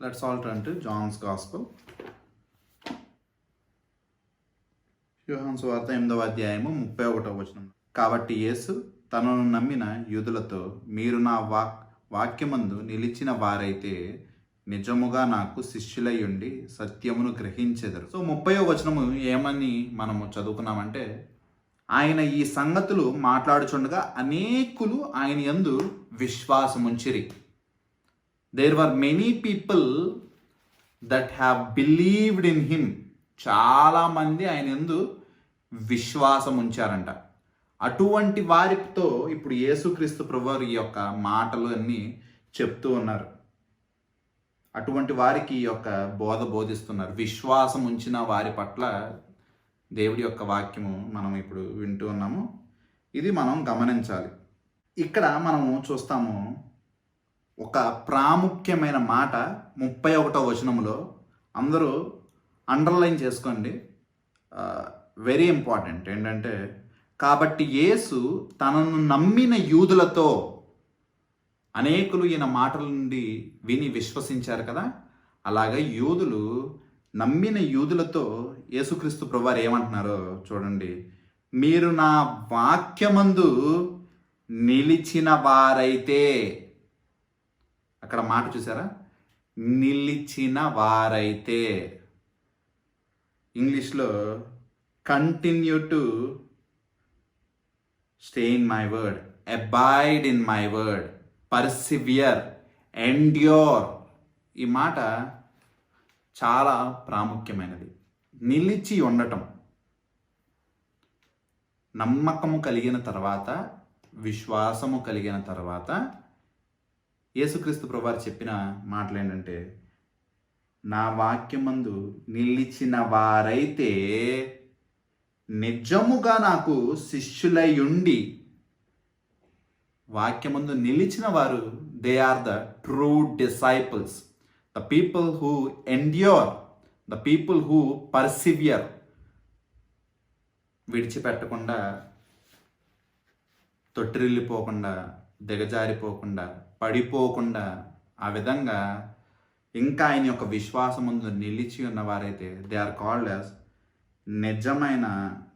Let's all turn to John's Gospel. యోహాను సువార్త 8వ అధ్యాయము 31వ వచనం. కాబట్టి యేసు తనను నమ్మిన యూదులతో, మీరు నా వాక్యమందు నిలిచిన వారైతే నిజముగా నాకు శిష్యులయ్యుండి సత్యమును గ్రహించెదరు. సో 30వ వచనము ఏమని మనము చదువుకున్నామంటే, ఆయన ఈ సంగతులు మాట్లాడుచుండగా అనేకులు ఆయన యందు విశ్వాసముంచిరి. There were many people that have believed in him. చాలా మంది ఆయన యందు విశ్వాసం ఉంచారంట. అటువంటి వారితో ఇప్పుడు యేసుక్రీస్తు ప్రభువారు ఈ యొక్క మాటలు అన్నీ చెప్తూ ఉన్నారు. అటువంటి వారికి ఈ యొక్క బోధిస్తున్నారు. విశ్వాసం ఉంచిన వారి పట్ల దేవుడి యొక్క వాక్యము మనం ఇప్పుడు వింటూ ఉన్నాము. ఇది మనం గమనించాలి. ఇక్కడ మనము చూస్తాము ఒక ప్రాముఖ్యమైన మాట 31వ వచనములో. అందరూ అండర్లైన్ చేసుకోండి, వెరీ ఇంపార్టెంట్. ఏంటంటే, కాబట్టి యేసు తనను నమ్మిన యూదులతో, అనేకులు ఈయన మాటల నుండి విని విశ్వసించారు కదా, అలాగే యూదులు నమ్మిన యూదులతో యేసుక్రీస్తు ప్రభువారు ఏమంటున్నారో చూడండి. మీరు నా వాక్యమందు నిలిచిన వారైతే, అక్కడ మాట చూసారా, నిలిచిన వారైతే. ఇంగ్లీష్లో continue to stay in my word, abide in my word, పర్సివియర్, endure. ఈ మాట చాలా ప్రాముఖ్యమైనది. నిలిచి ఉండటం, నమ్మకము కలిగిన తర్వాత, విశ్వాసము కలిగిన తర్వాత యేసుక్రీస్తు ప్రభువారు చెప్పిన మాటలు ఏంటంటే, నా వాక్యమందు నిలిచిన వారైతే నిజముగా నాకు శిష్యులై ఉండి. వాక్యమందు నిలిచిన వారు, they are the true disciples, the people who endure, the people who persevere. విడిచిపెట్టకుండా, తొట్టిల్లిపోకుండా, దిగజారిపోకుండా, పడిపోకుండా, ఆ విధంగా ఇంకా ఆయన యొక్క విశ్వాసం ముందు నిలిచి ఉన్నవారైతే దే ఆర్ కాల్డ్ యాజ్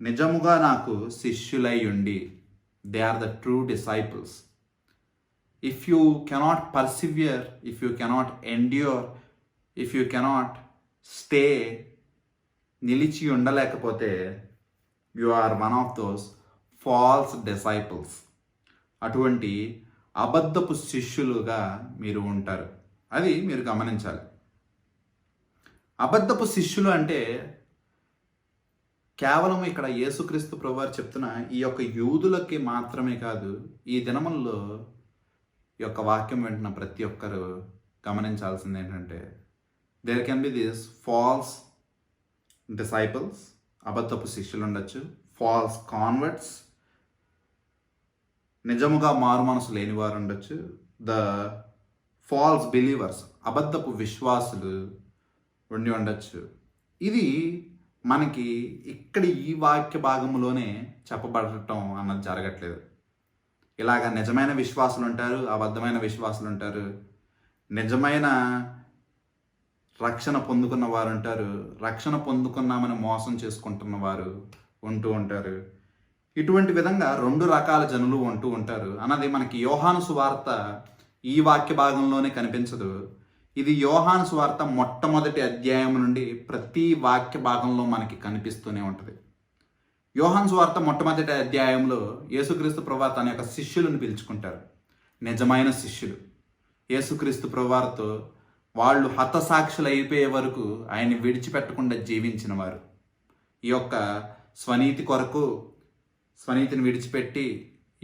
నిజముగా నాకు శిష్యులై ఉండి. They are the true disciples. If you cannot persevere, if you cannot endure, if you cannot stay, నిలిచి ఉండలేకపోతే, you are one of those false disciples. అటువంటి అబద్ధపు శిష్యులుగా మీరు ఉంటారు. అది మీరు గమనించాలి. అబద్ధపు శిష్యులు అంటే కేవలం ఇక్కడ యేసుక్రీస్తు ప్రభువారు చెప్తున్న ఈ యొక్క యూదులకి మాత్రమే కాదు, ఈ దినముల్లో ఈ యొక్క వాక్యం వింటున్న ప్రతి ఒక్కరు గమనించాల్సింది ఏంటంటే, there can be this false disciples, అబద్ధపు శిష్యులు ఉండొచ్చు, ఫాల్స్ కాన్వర్ట్స్, నిజముగా మారు మనసు లేని వారు ఉండొచ్చు, ద ఫాల్స్ బిలీవర్స్, అబద్ధపు విశ్వాసులు ఉండి ఉండొచ్చు. ఇది మనకి ఇక్కడ ఈ వాక్య భాగంలోనే చెప్పబడటం అన్నది జరగట్లేదు. ఇలాగ నిజమైన విశ్వాసులు ఉంటారు, అబద్ధమైన విశ్వాసులు ఉంటారు, నిజమైన రక్షణ పొందుకున్న వారు ఉంటారు, రక్షణ పొందుకున్నామని మోసం చేసుకుంటున్న వారు ఉంటూ ఉంటారు. ఇటువంటి విధంగా 2 రకాల జనులు ఉంటూ ఉంటారు అన్నది మనకి యోహాను సువార్త ఈ వాక్య భాగంలోనే కనిపించదు. ఇది యోహాను సువార్త మొట్టమొదటి అధ్యాయం నుండి ప్రతి వాక్య భాగంలో మనకి కనిపిస్తూనే ఉంటుంది. యోహాను సువార్త మొట్టమొదటి అధ్యాయంలో యేసుక్రీస్తు ప్రభువారు తన యొక్క శిష్యులను పిలుచుకుంటారు. నిజమైన శిష్యులు యేసుక్రీస్తు ప్రభువారితో వాళ్ళు హతసాక్షులు అయిపోయే వరకు ఆయన్ని విడిచిపెట్టకుండా జీవించిన వారు. ఈ యొక్క స్వనీతి కొరకు స్వనీతిని విడిచిపెట్టి,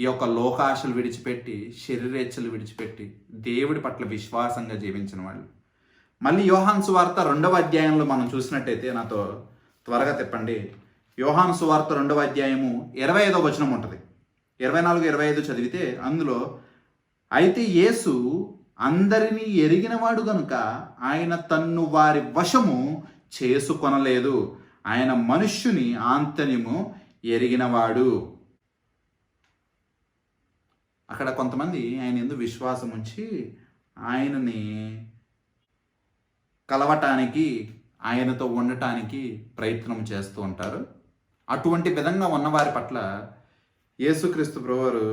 ఈ యొక్క లోకాశలు విడిచిపెట్టి, శరీరేచ్ఛలు విడిచిపెట్టి దేవుడి పట్ల విశ్వాసంగా జీవించిన వాళ్ళు. మళ్ళీ యోహాను సువార్త 2వ అధ్యాయంలో మనం చూసినట్టయితే, నాతో త్వరగా తిప్పండి, యోహాను సువార్త 2వ అధ్యాయము 25వ వచనం ఉంటుంది. 24-25 చదివితే అందులో, అయితే యేసు అందరినీ ఎరిగినవాడు గనుక ఆయన తన్ను వారి వశము చేసుకొనలేదు, ఆయన మనుష్యుని ఆంతర్యము ఎరిగినవాడు. అక్కడ కొంతమంది ఆయన యందు విశ్వాసం ఉంచి ఆయనని కలవటానికి, ఆయనతో ఉండటానికి ప్రయత్నం చేస్తూ ఉంటారు. అటువంటి విధంగా ఉన్నవారి పట్ల యేసుక్రీస్తు ప్రభువారు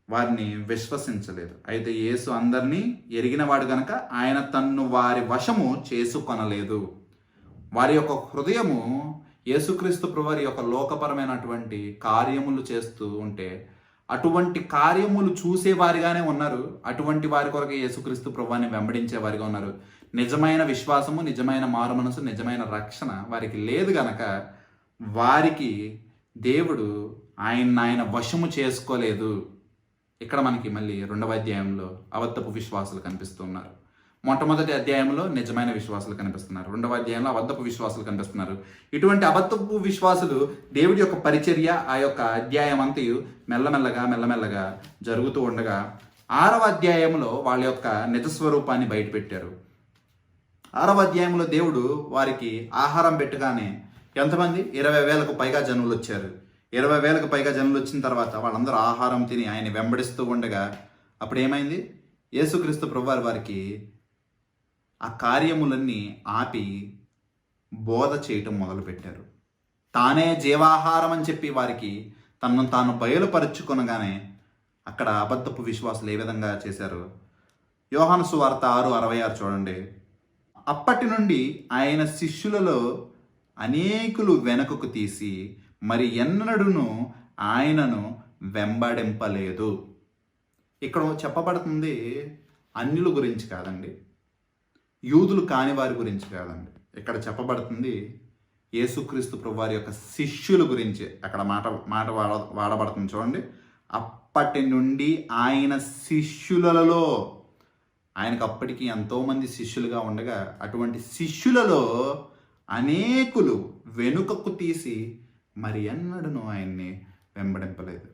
వారిని విశ్వసించలేదు. అయితే యేసు అందరినీ ఎరిగినవాడు గనక ఆయన తన్ను వారి వశము చేసుకొనలేదు. వారి యొక్క హృదయము యేసుక్రీస్తు ప్రభువారి యొక్క లోకపరమైనటువంటి కార్యములు చేస్తూ ఉంటే అటువంటి కార్యములు చూసేవారిగానే ఉన్నారు. అటువంటి వారి కొరకు యేసుక్రీస్తు ప్రభువాన్ని వెంబడించే వారిగా ఉన్నారు. నిజమైన విశ్వాసము, నిజమైన మారు మనసు, నిజమైన రక్షణ వారికి లేదు గనక వారికి దేవుడు ఆయన వశము చేసుకోలేదు. ఇక్కడ మనకి మళ్ళీ 2వ అధ్యాయంలో అబద్ధపు విశ్వాసులు కనిపిస్తున్నారు. మొట్టమొదటి అధ్యాయంలో నిజమైన విశ్వాసులు కనిపిస్తున్నారు. 2వ అధ్యాయంలో అబద్ధపు విశ్వాసులు కనిపిస్తున్నారు. ఇటువంటి అబద్ధపు విశ్వాసులు దేవుడి యొక్క పరిచర్య ఆ యొక్క అధ్యాయం అంతయు మెల్లమెల్లగా జరుగుతూ ఉండగా 6వ అధ్యాయంలో వాళ్ళ యొక్క నిజస్వరూపాన్ని బయటపెట్టారు. 6వ అధ్యాయంలో దేవుడు వారికి ఆహారం పెట్టగానే ఎంతమంది? 20,000కు పైగా జనులు వచ్చారు. 20,000కు పైగా జనులు వచ్చిన తర్వాత వాళ్ళందరూ ఆహారం తిని ఆయన వెంబడిస్తూ ఉండగా అప్పుడు ఏమైంది? యేసుక్రీస్తు ప్రభువారు వారికి ఆ కార్యములన్నీ ఆపి బోధ చేయటం మొదలుపెట్టారు. తానే జీవాహారం అని చెప్పి వారికి తనను తాను బయలుపరుచుకొనగానే అక్కడ అబద్ధపు విశ్వాసులు ఏ విధంగా చేశారు? యోహాను సువార్త 6:66 చూడండి. అప్పటి నుండి ఆయన శిష్యులలో అనేకులు వెనుకకు తీసి మరి ఎన్నడూను ఆయనను వెంబడింపలేదు. ఇక్కడ చెప్పబడుతుంది అన్యుల గురించి కాదండి, యూదులు కాని వారి గురించి కాదండి. ఇక్కడ చెప్పబడుతుంది యేసుక్రీస్తు ప్రభువారి యొక్క శిష్యుల గురించి. అక్కడ మాట వాడబడుతుంది చూడండి. అప్పటి నుండి ఆయన శిష్యులలో, ఆయనకు అప్పటికి ఎంతోమంది శిష్యులుగా ఉండగా అటువంటి శిష్యులలో అనేకులు వెనుకకు తీసి మరి ఎన్నడూను ఆయన్ని వెంబడింపలేదు.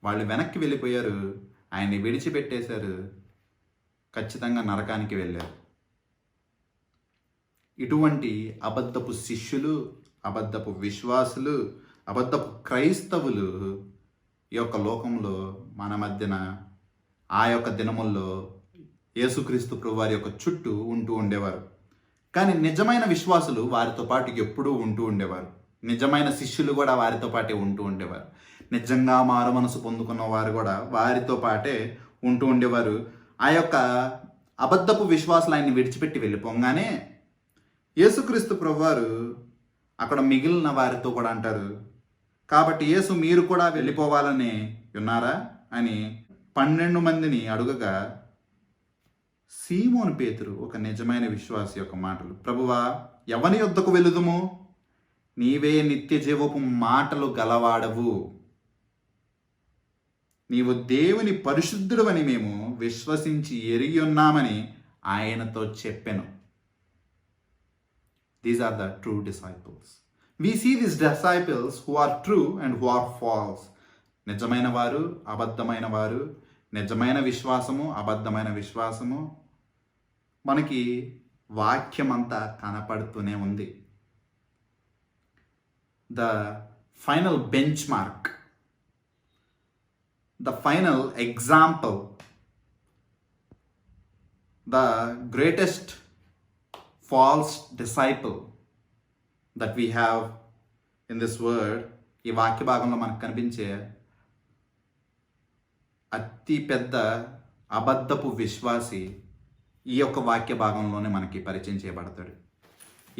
వాళ్ళు వెనక్కి వెళ్ళిపోయారు, ఆయన్ని విడిచిపెట్టేశారు, ఖచ్చితంగా నరకానికి వెళ్ళారు. ఇటువంటి అబద్ధపు శిష్యులు, అబద్ధపు విశ్వాసులు, అబద్ధపు క్రైస్తవులు ఈ యొక్క లోకంలో మన మధ్యన ఆ యొక్క దినముల్లో యేసుక్రీస్తు ప్రభువారి యొక్క చుట్టూ ఉంటూ ఉండేవారు. కానీ నిజమైన విశ్వాసులు వారితో పాటు ఎప్పుడూ ఉంటూ ఉండేవారు. నిజమైన శిష్యులు కూడా వారితో పాటే ఉంటూ ఉండేవారు. నిజంగా మారు మనసు పొందుకున్న వారు కూడా వారితో పాటే ఉంటూ ఉండేవారు. ఆ యొక్క అబద్ధపు విశ్వాసులు ఆయన్ని విడిచిపెట్టి వెళ్ళిపోగానే యేసుక్రీస్తు ప్రభువారు అక్కడ మిగిలిన వారితో కూడా అంటారు, కాబట్టి యేసు మీరు కూడా వెళ్ళిపోవాలని ఉన్నారా అని 12 మందిని అడుగగా సీమోను పేతురు, ఒక నిజమైన విశ్వాసి యొక్క మాటలు, ప్రభువా ఎవని యొద్దకు వెళుదుము? నీవే నిత్య జీవపు మాటలు గలవాడవు, నీవు దేవుని పరిశుద్ధుడవని మేము విశ్వసించి ఎరిగి ఉన్నామని ఆయనతో చెప్పెను. These are the true disciples. We see these disciples who are true and who are false. నిజమైన వారు, అబద్ధమైన వారు, నిజమైన విశ్వాసము, అబద్ధమైన విశ్వాసము మనకి వాక్యం అంతా కనపడుతూనే ఉంది. The final benchmark, the final example, the greatest false disciple that we have in this word, ఈ వాక్య భాగంలో మనకు కనిపించే అతి పెద్ద అబద్ధపు విశ్వాసి ఈ యొక్క వాక్య భాగంలోనే మనకి పరిచయం చేయబడతాడు.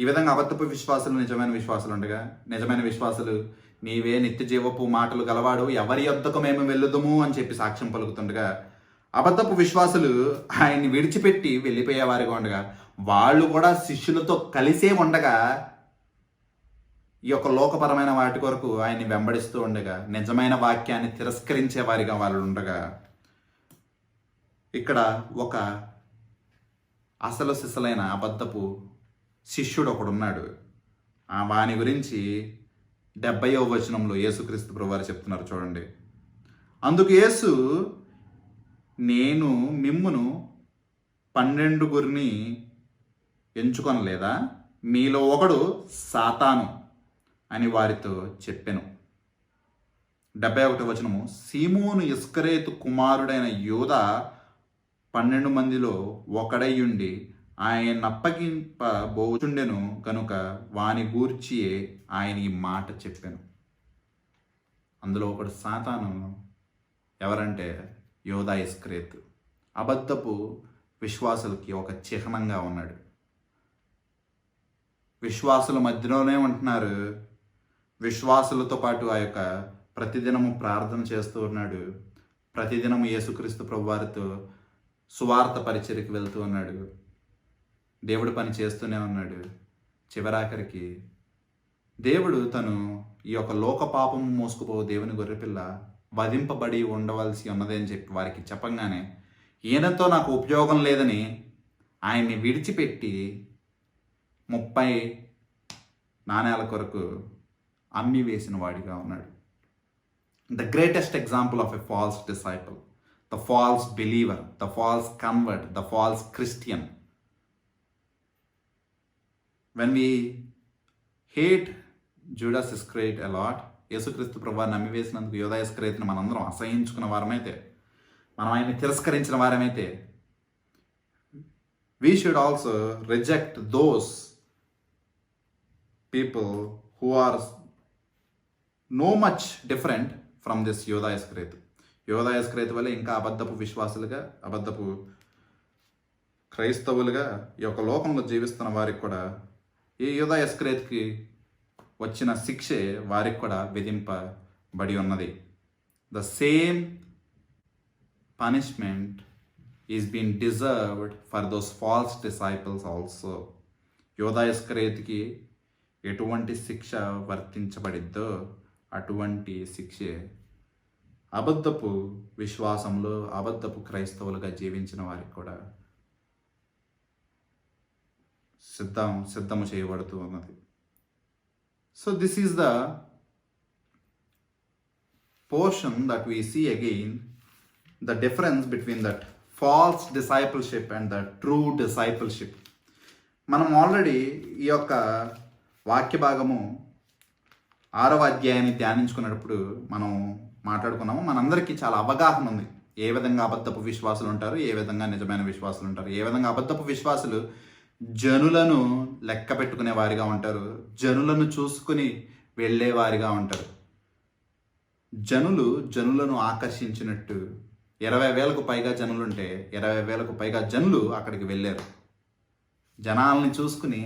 ఈ విధంగా అబద్ధపు విశ్వాసులు, నిజమైన విశ్వాసులు ఉండగా, నిజమైన విశ్వాసులు నీవే నిత్య జీవపు మాటలు గలవాడు, ఎవరి యొద్దకు మేము వెళ్ళుదుము అని చెప్పి సాక్ష్యం పలుకుతుండగా, అబద్ధపు విశ్వాసులు ఆయన్ని విడిచిపెట్టి వెళ్ళిపోయేవారిగా ఉండగా, వాళ్ళు కూడా శిష్యులతో కలిసే ఉండగా ఈ యొక్క లోకపరమైన వాటి కొరకు ఆయన్ని వెంబడిస్తూ ఉండగా, నిజమైన వాక్యాన్ని తిరస్కరించే వారిగా వాళ్ళు ఉండగా, ఇక్కడ ఒక అసలు సిసలైన అబద్ధపు శిష్యుడు ఒకడున్నాడు. వాని గురించి 70వ వచనంలో యేసుక్రీస్తు ప్రభువారు చెప్తున్నారు చూడండి. అందుకు యేసు, నేను మిమ్మును 12 ఎంచుకొనలేదా? మీలో ఒకడు సాతాను అని వారితో చెప్పెను. 71వ వచనము, సీమోను ఇస్కరేతు కుమారుడైన యూదా 12 మందిలో ఒకడై ఉండి ఆయన అప్పగింపబోచుండెను కనుక వాని గూర్చియే ఆయన ఈ మాట చెప్పాను. అందులో ఒకడు సాతాను. ఎవరంటే యోధా ఇస్కరియోతు. అబద్ధపు విశ్వాసులకి ఒక చిహ్నంగా ఉన్నాడు. విశ్వాసుల మధ్యలోనే ఉంటున్నారు. విశ్వాసులతో పాటు ఆ యొక్క ప్రతిదినము ప్రార్థన చేస్తూ ఉన్నాడు. ప్రతిదినము యేసుక్రీస్తు ప్రభువారితో సువార్త పరిచర్యకి వెళ్తూ ఉన్నాడు. దేవుడు పని చేస్తూనే ఉన్నాడు. చివరాఖరికి దేవుడు తను ఈ యొక్క లోక పాపము మోసుకుపో దేవుని గొర్రెపిల్ల వధింపబడి ఉండవలసి ఉన్నది అని చెప్పి వారికి చెప్పంగానే ఈయనతో నాకు ఉపయోగం లేదని ఆయన్ని విడిచిపెట్టి 30 నాణేల కొరకు అమ్మి వేసిన వాడిగా ఉన్నాడు. The greatest example of a false disciple, the false believer, the false convert, the false Christian. When we hate Judas Iscariot a lot, యేసుక్రీస్తు ప్రభువారిని నమ్మివేసినందుకు యోధా ఇస్కరియోతును మనందరం అసహించుకున్న వారమైతే, మనం ఆయన్ని తిరస్కరించిన వారమైతే, we should also reject those people who are no much different from this యోధా ఇస్కరియోతు. యోధా ఇస్కరియోతు వల్ల ఇంకా అబద్ధపు విశ్వాసులుగా, అబద్ధపు క్రైస్తవులుగా ఈ యొక్క లోకంలో జీవిస్తున్న వారికి కూడా ఈ యోధా ఇస్కరియోతుకి వచ్చిన శిక్షే వారికి కూడా విధింపబడి ఉన్నది. The same punishment is being deserved for those false disciples also. యోధా ఇస్కరియోతుకి ఎటువంటి శిక్ష వర్తించబడిద్దో అటువంటి శిక్షే అబద్ధపు విశ్వాసంలో అబద్ధపు క్రైస్తవులుగా జీవించిన వారికి కూడా సిద్ధము చేయబడుతూ ఉన్నది. So this is the portion that we see again the difference between that false discipleship and the true discipleship. మనం ఆల్రెడీ ఈ యొక్క వాక్య భాగము 6వ అధ్యాయాన్ని ధ్యానించుకున్నప్పుడు మనం మాట్లాడుకున్నాము. మనందరికీ చాలా అవగాహన ఉంది. ఏ విధంగా అబద్ధపు విశ్వాసులు ఉంటారు, ఏ విధంగా నిజమైన విశ్వాసులు ఉంటారు, ఏ విధంగా అబద్ధపు విశ్వాసులు జనులను లెక్క పెట్టుకునే వారిగా ఉంటారు, జనులను చూసుకుని వెళ్ళేవారిగా ఉంటారు. జనులను ఆకర్షించినట్టు 20,000కు పైగా జనులుంటే 20,000కు పైగా జనులు అక్కడికి వెళ్ళారు. జనాల్ని చూసుకుని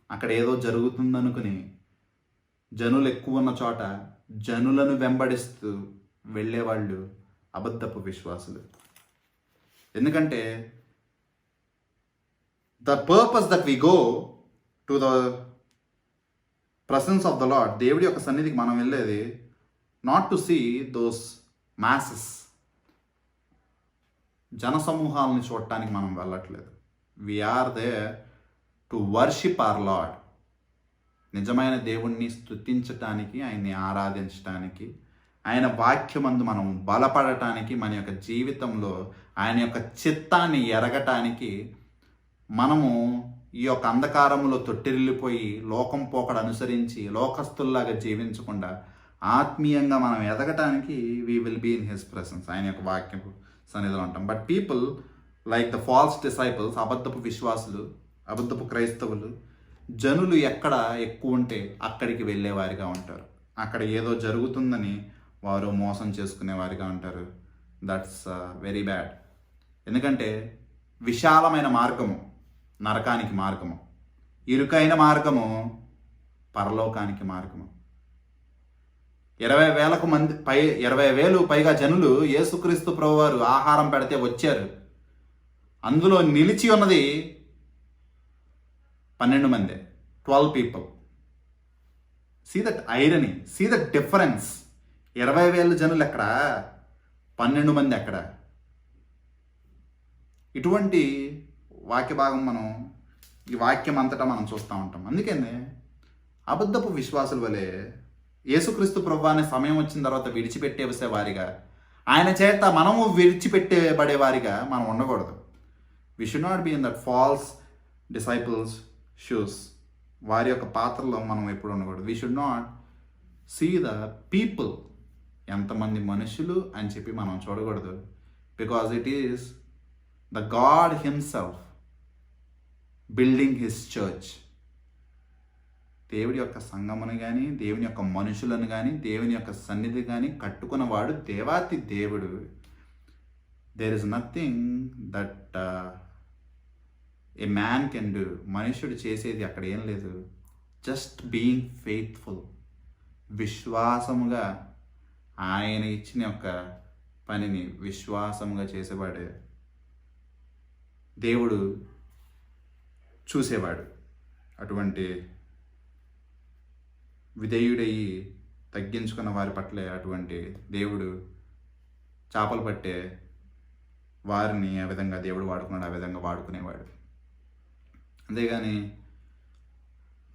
అక్కడ ఏదో జరుగుతుందనుకుని జనులు ఎక్కువ ఉన్న చోట జనులను వెంబడిస్తూ వెళ్ళేవాళ్ళు అబద్ధపు విశ్వాసులు. ఎందుకంటే the purpose that we go to the presence of the Lord, దేవుడి యొక్క సన్నిధికి మనం వెళ్ళేది not to see those masses, జనసమూహాలను చూడటానికి మనం వెళ్ళట్లేదు. We're there to worship our Lord. నిజమైన దేవుణ్ణి స్తుతించటానికి, ఆయన్ని ఆరాధించటానికి, ఆయన వాక్యమందు మనం బలపడటానికి, మన యొక్క జీవితంలో ఆయన యొక్క చిత్తాన్ని ఎరగటానికి, మనము ఈ యొక్క అంధకారంలో తొట్టిల్లిపోయి లోకం పోకడ అనుసరించి లోకస్తుల్లాగా జీవించకుండా ఆత్మీయంగా మనం ఎదగటానికి we will be in his presence, ఆయన యొక్క వాక్యం సన్నిధిలో ఉంటాం. But people like the false disciples, అబద్ధపు విశ్వాసులు, అబద్ధపు క్రైస్తవులు, జనులు ఎక్కడ ఎక్కువ ఉంటే అక్కడికి వెళ్ళేవారిగా ఉంటారు. అక్కడ ఏదో జరుగుతుందని వారు మోసం చేసుకునేవారిగా ఉంటారు. That's very bad. ఎందుకంటే విశాలమైన మార్గము నరకానికి మార్గము, ఇరుకైన మార్గము పరలోకానికి మార్గము. 20,000 పైగా జనులు యేసుక్రీస్తు ప్రభువారు ఆహారం పెడితే వచ్చారు. అందులో నిలిచి ఉన్నది 12 మందే, 12 people. See that irony, see that difference. 20,000 జనులు ఎక్కడ, 12 మంది ఎక్కడ? ఇటువంటి వాక్య భాగం మనం ఈ వాక్యం అంతటా మనం చూస్తూ ఉంటాం. అందుకనే అబద్ధపు విశ్వాసుల వలె యేసుక్రీస్తు ప్రభువు అనే సమయం వచ్చిన తర్వాత విడిచిపెట్టేసే వారిగా, ఆయన చేత మనము విడిచిపెట్టేబడే వారిగా మనం ఉండకూడదు. We should not be in that false disciples shoes. వారి యొక్క పాత్రలో మనం ఎప్పుడు ఉండకూడదు. We should not see the people, ఎంతమంది మనుషులు అని చెప్పి మనం చూడకూడదు. Because it is the God himself building his church. దేవుడి యొక్క సంఘమును కానీ, దేవుని యొక్క మనుషులను కానీ, దేవుని యొక్క సన్నిధి కానీ కట్టుకున్నవాడు దేవాతి దేవుడు. There is nothing that a man can do. మనుషుడు చేసేది అక్కడ ఏం లేదు. జస్ట్ బీయింగ్ ఫెయిత్ఫుల్, విశ్వాసముగా ఆయన ఇచ్చిన యొక్క పనిని విశ్వాసముగా చేసేవాడే దేవుడు చూసేవాడు. అటువంటి విధేయుడయ్యి తగ్గించుకున్న వారి పట్లే అటువంటి దేవుడు చేపలు పట్టే వారిని ఆ విధంగా దేవుడు వాడుకున్నాడు, ఆ విధంగా వాడుకునేవాడు. అంతేగాని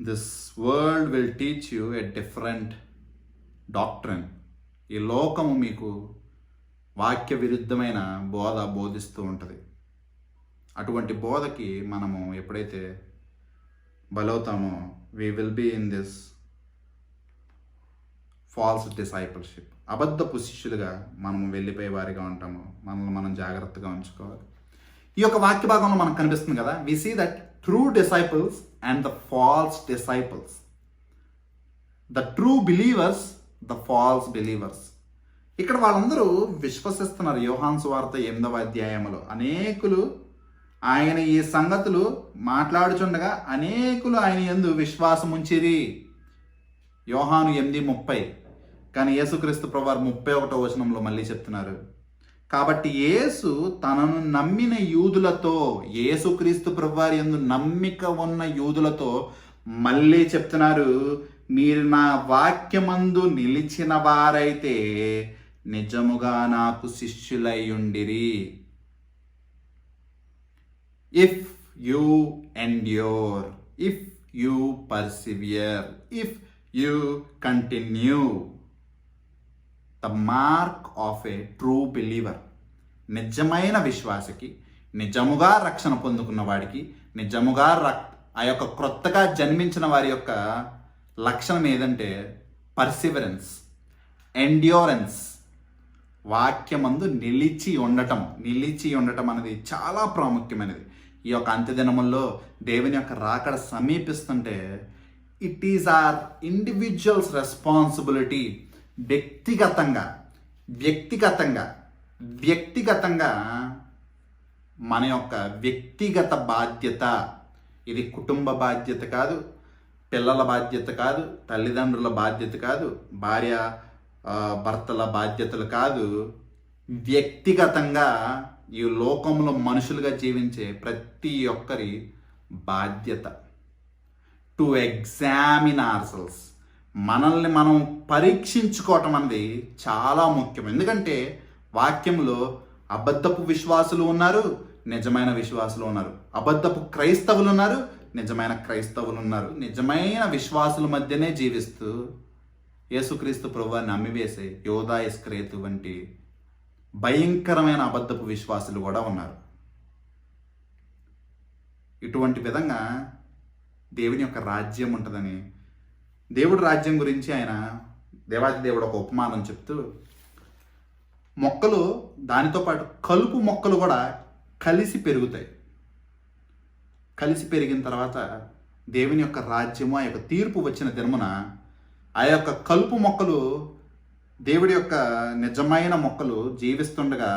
this world will teach you a different doctrine. ఈ లోకము మీకు వాక్య విరుద్ధమైన బోధ బోధిస్తూ ఉంటుంది. అటువంటి బోధకి మనము ఎప్పుడైతే బలవుతామో we will be in this false discipleship. అబద్ధపు శిష్యులుగా మనము వెళ్ళిపోయే వారిగా ఉంటాము. మనల్ని మనం జాగ్రత్తగా ఉంచుకోవాలి. ఈ యొక్క వాక్య భాగంలో మనకు కనిపిస్తుంది కదా, we see that true disciples and the false disciples, the true believers, the false believers. ఇక్కడ వాళ్ళందరూ విశ్వసిస్తున్నారు. యోహాను సువార్త 8వ అధ్యాయంలో అనేకులు ఆయన ఈ సంగతులు మాట్లాడుచుండగా అనేకులు ఆయన యందు విశ్వాసం ఉంచిరి. యోహాను 8:30. కానీ యేసుక్రీస్తు ప్రభువారు 31వ వచనంలో మళ్ళీ చెప్తున్నారు. కాబట్టి యేసు తనను నమ్మిన యూదులతో, యేసుక్రీస్తు ప్రభువారి యందు నమ్మిక ఉన్న యూదులతో మళ్ళీ చెప్తున్నారు, మీరు నా వాక్యమందు నిలిచిన వారైతే నిజముగా నాకు శిష్యులై ఉండిరి. If you endure, if you పర్సివియర్, if you continue, the mark of A true believer. నిజమైన విశ్వాసకి, నిజముగా రక్షణ పొందుకున్న వాడికి, నిజముగా ఆ యొక్క క్రొత్తగా జన్మించిన వారి యొక్క లక్షణం ఏదంటే పర్సివరెన్స్, ఎండ్యూరెన్స్. వాక్యమందు నిలిచి ఉండటం అనేది చాలా ప్రాముఖ్యమైనది. ఈ యొక్క అంత్యదినముల్లో దేవుని యొక్క రాకడ సమీపిస్తుంటే it is are individuals responsibility. వ్యక్తిగతంగా మన యొక్క వ్యక్తిగత బాధ్యత. ఇది కుటుంబ బాధ్యత కాదు, పిల్లల బాధ్యత కాదు, తల్లిదండ్రుల బాధ్యత కాదు, భార్య భర్తల బాధ్యతలు కాదు. వ్యక్తిగతంగా ఈ లోకంలో మనుషులుగా జీవించే ప్రతి ఒక్కరి బాధ్యత టు ఎగ్జామిన్ ఆర్సెల్స్. మనల్ని మనం పరీక్షించుకోవటం అనేది చాలా ముఖ్యం. ఎందుకంటే వాక్యంలో అబద్ధపు విశ్వాసులు ఉన్నారు, నిజమైన విశ్వాసులు ఉన్నారు. అబద్ధపు క్రైస్తవులు ఉన్నారు, నిజమైన క్రైస్తవులు ఉన్నారు. నిజమైన విశ్వాసుల మధ్యనే జీవిస్తూ యేసుక్రీస్తు ప్రభువుని నమ్మివేసే యోధా ఇస్కరియోతు వంటి భయంకరమైన అబద్ధపు విశ్వాసులు కూడా ఉన్నారు. ఇటువంటి విధంగా దేవుని యొక్క రాజ్యం ఉంటుందని, దేవుడి రాజ్యం గురించి ఆయన దేవాది దేవుడు ఒక ఉపమానం చెప్తూ, మొక్కలు దానితో పాటు కలుపు మొక్కలు కూడా కలిసి పెరుగుతాయి. కలిసి పెరిగిన తర్వాత దేవుని యొక్క రాజ్యము, ఆ యొక్క తీర్పు వచ్చిన దినమున ఆ యొక్క కలుపు మొక్కలు, దేవుడి యొక్క నిజమైన మొక్కలు జీవిస్తుండగా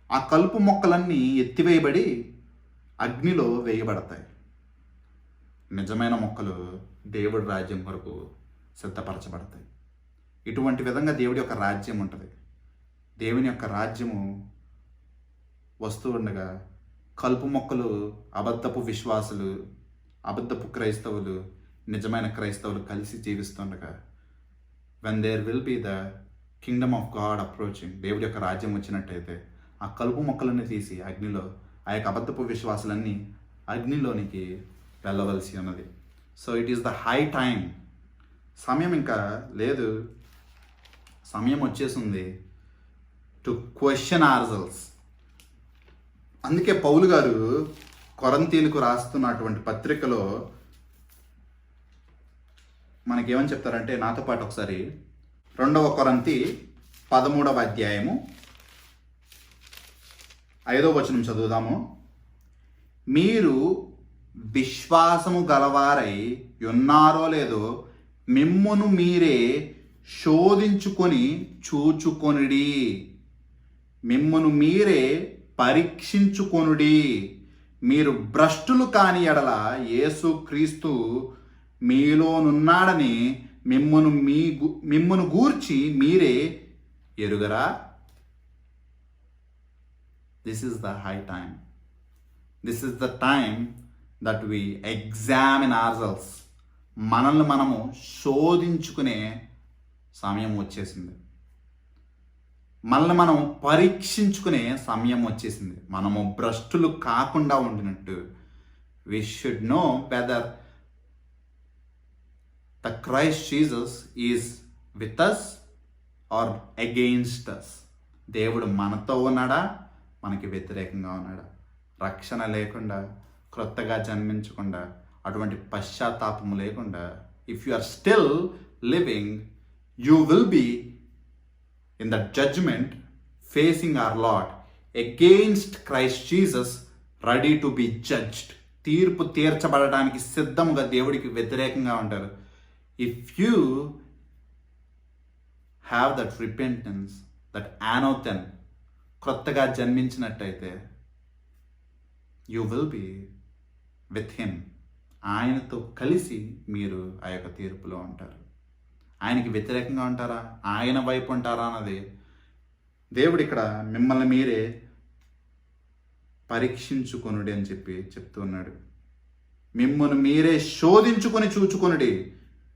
ఆ కలుపు మొక్కలన్నీ ఎత్తివేయబడి అగ్నిలో వేయబడతాయి. నిజమైన మొక్కలు దేవుడి రాజ్యం కొరకు సిద్ధపరచబడతాయి. ఇటువంటి విధంగా దేవుడి యొక్క రాజ్యం ఉంటుంది. దేవుని యొక్క రాజ్యము వస్తూ ఉండగా కలుపు మొక్కలు, అబద్ధపు విశ్వాసులు, అబద్ధపు క్రైస్తవులు, నిజమైన క్రైస్తవులు కలిసి జీవిస్తుండగా when there will be the kingdom of God approaching, దేవుడి యొక్క రాజ్యం వచ్చినట్టయితే ఆ కలుపు మొక్కలన్నీ తీసి అగ్నిలో, ఆ యొక్క అబద్ధపు విశ్వాసులన్నీ అగ్నిలోనికి వెళ్ళవలసి ఉన్నది. So it is the high time. సమయం ఇంకా లేదు, సమయం వచ్చేసింది టు క్వశ్చన్ ఆర్సెల్స్. అందుకే పౌలు గారు కొరంతీలకు రాస్తున్నటువంటి పత్రికలో మనకేమని చెప్తారంటే, నాతో పాటు ఒకసారి 2వ కొరంతి 13వ అధ్యాయము 5వ వచనం చదువుదాము. మీరు విశ్వాసము గలవారై ఉన్నారో లేదో మిమ్మును మీరే శోధించుకొని చూచుకొనుడి. మిమ్మును మీరే పరీక్షించుకొనుడి. మీరు భ్రష్టులు కాని ఎడల యేసుక్రీస్తు మీలోనున్నాడని మిమ్మును గూర్చి మీరే ఎరుగరా? This is the high time. This is the time that we examine ourselves. మనల్ని మనము శోధించుకునే సమయం వచ్చేసింది. మనల్ని మనం పరీక్షించుకునే సమయం వచ్చేసింది. మనము భ్రష్టులు కాకుండా ఉండినట్టు we should know whether the Christ Jesus is with us or against us. దేవుడు మనతో ఉన్నాడా, మనకి వ్యతిరేకంగా ఉన్నాడా? రక్షణ లేకుండా, క్రొత్తగా జన్మించకుండా, అటువంటి పశ్చాత్తాపము లేకుండా if you are still living, you will be in the judgment facing our Lord against Christ Jesus, ready to be judged. తీర్పు తీర్చబడడానికి సిద్ధంగా దేవుడికి వ్యతిరేకంగా ఉంటారు. If you have that repentance, that ఆనోథెన్, క్రొత్తగా జన్మించినట్టయితే you will be with him. ఆయనతో కలిసి మీరు ఆ యొక్క తీర్పులో ఉంటారు. ఆయనకి వ్యతిరేకంగా ఉంటారా, ఆయన వైపు ఉంటారా అన్నది దేవుడు ఇక్కడ మిమ్మల్ని మీరే పరీక్షించుకొనుడి అని చెప్తూ ఉన్నాడు. మిమ్మల్ని మీరే శోధించుకొని చూచుకొనుడి,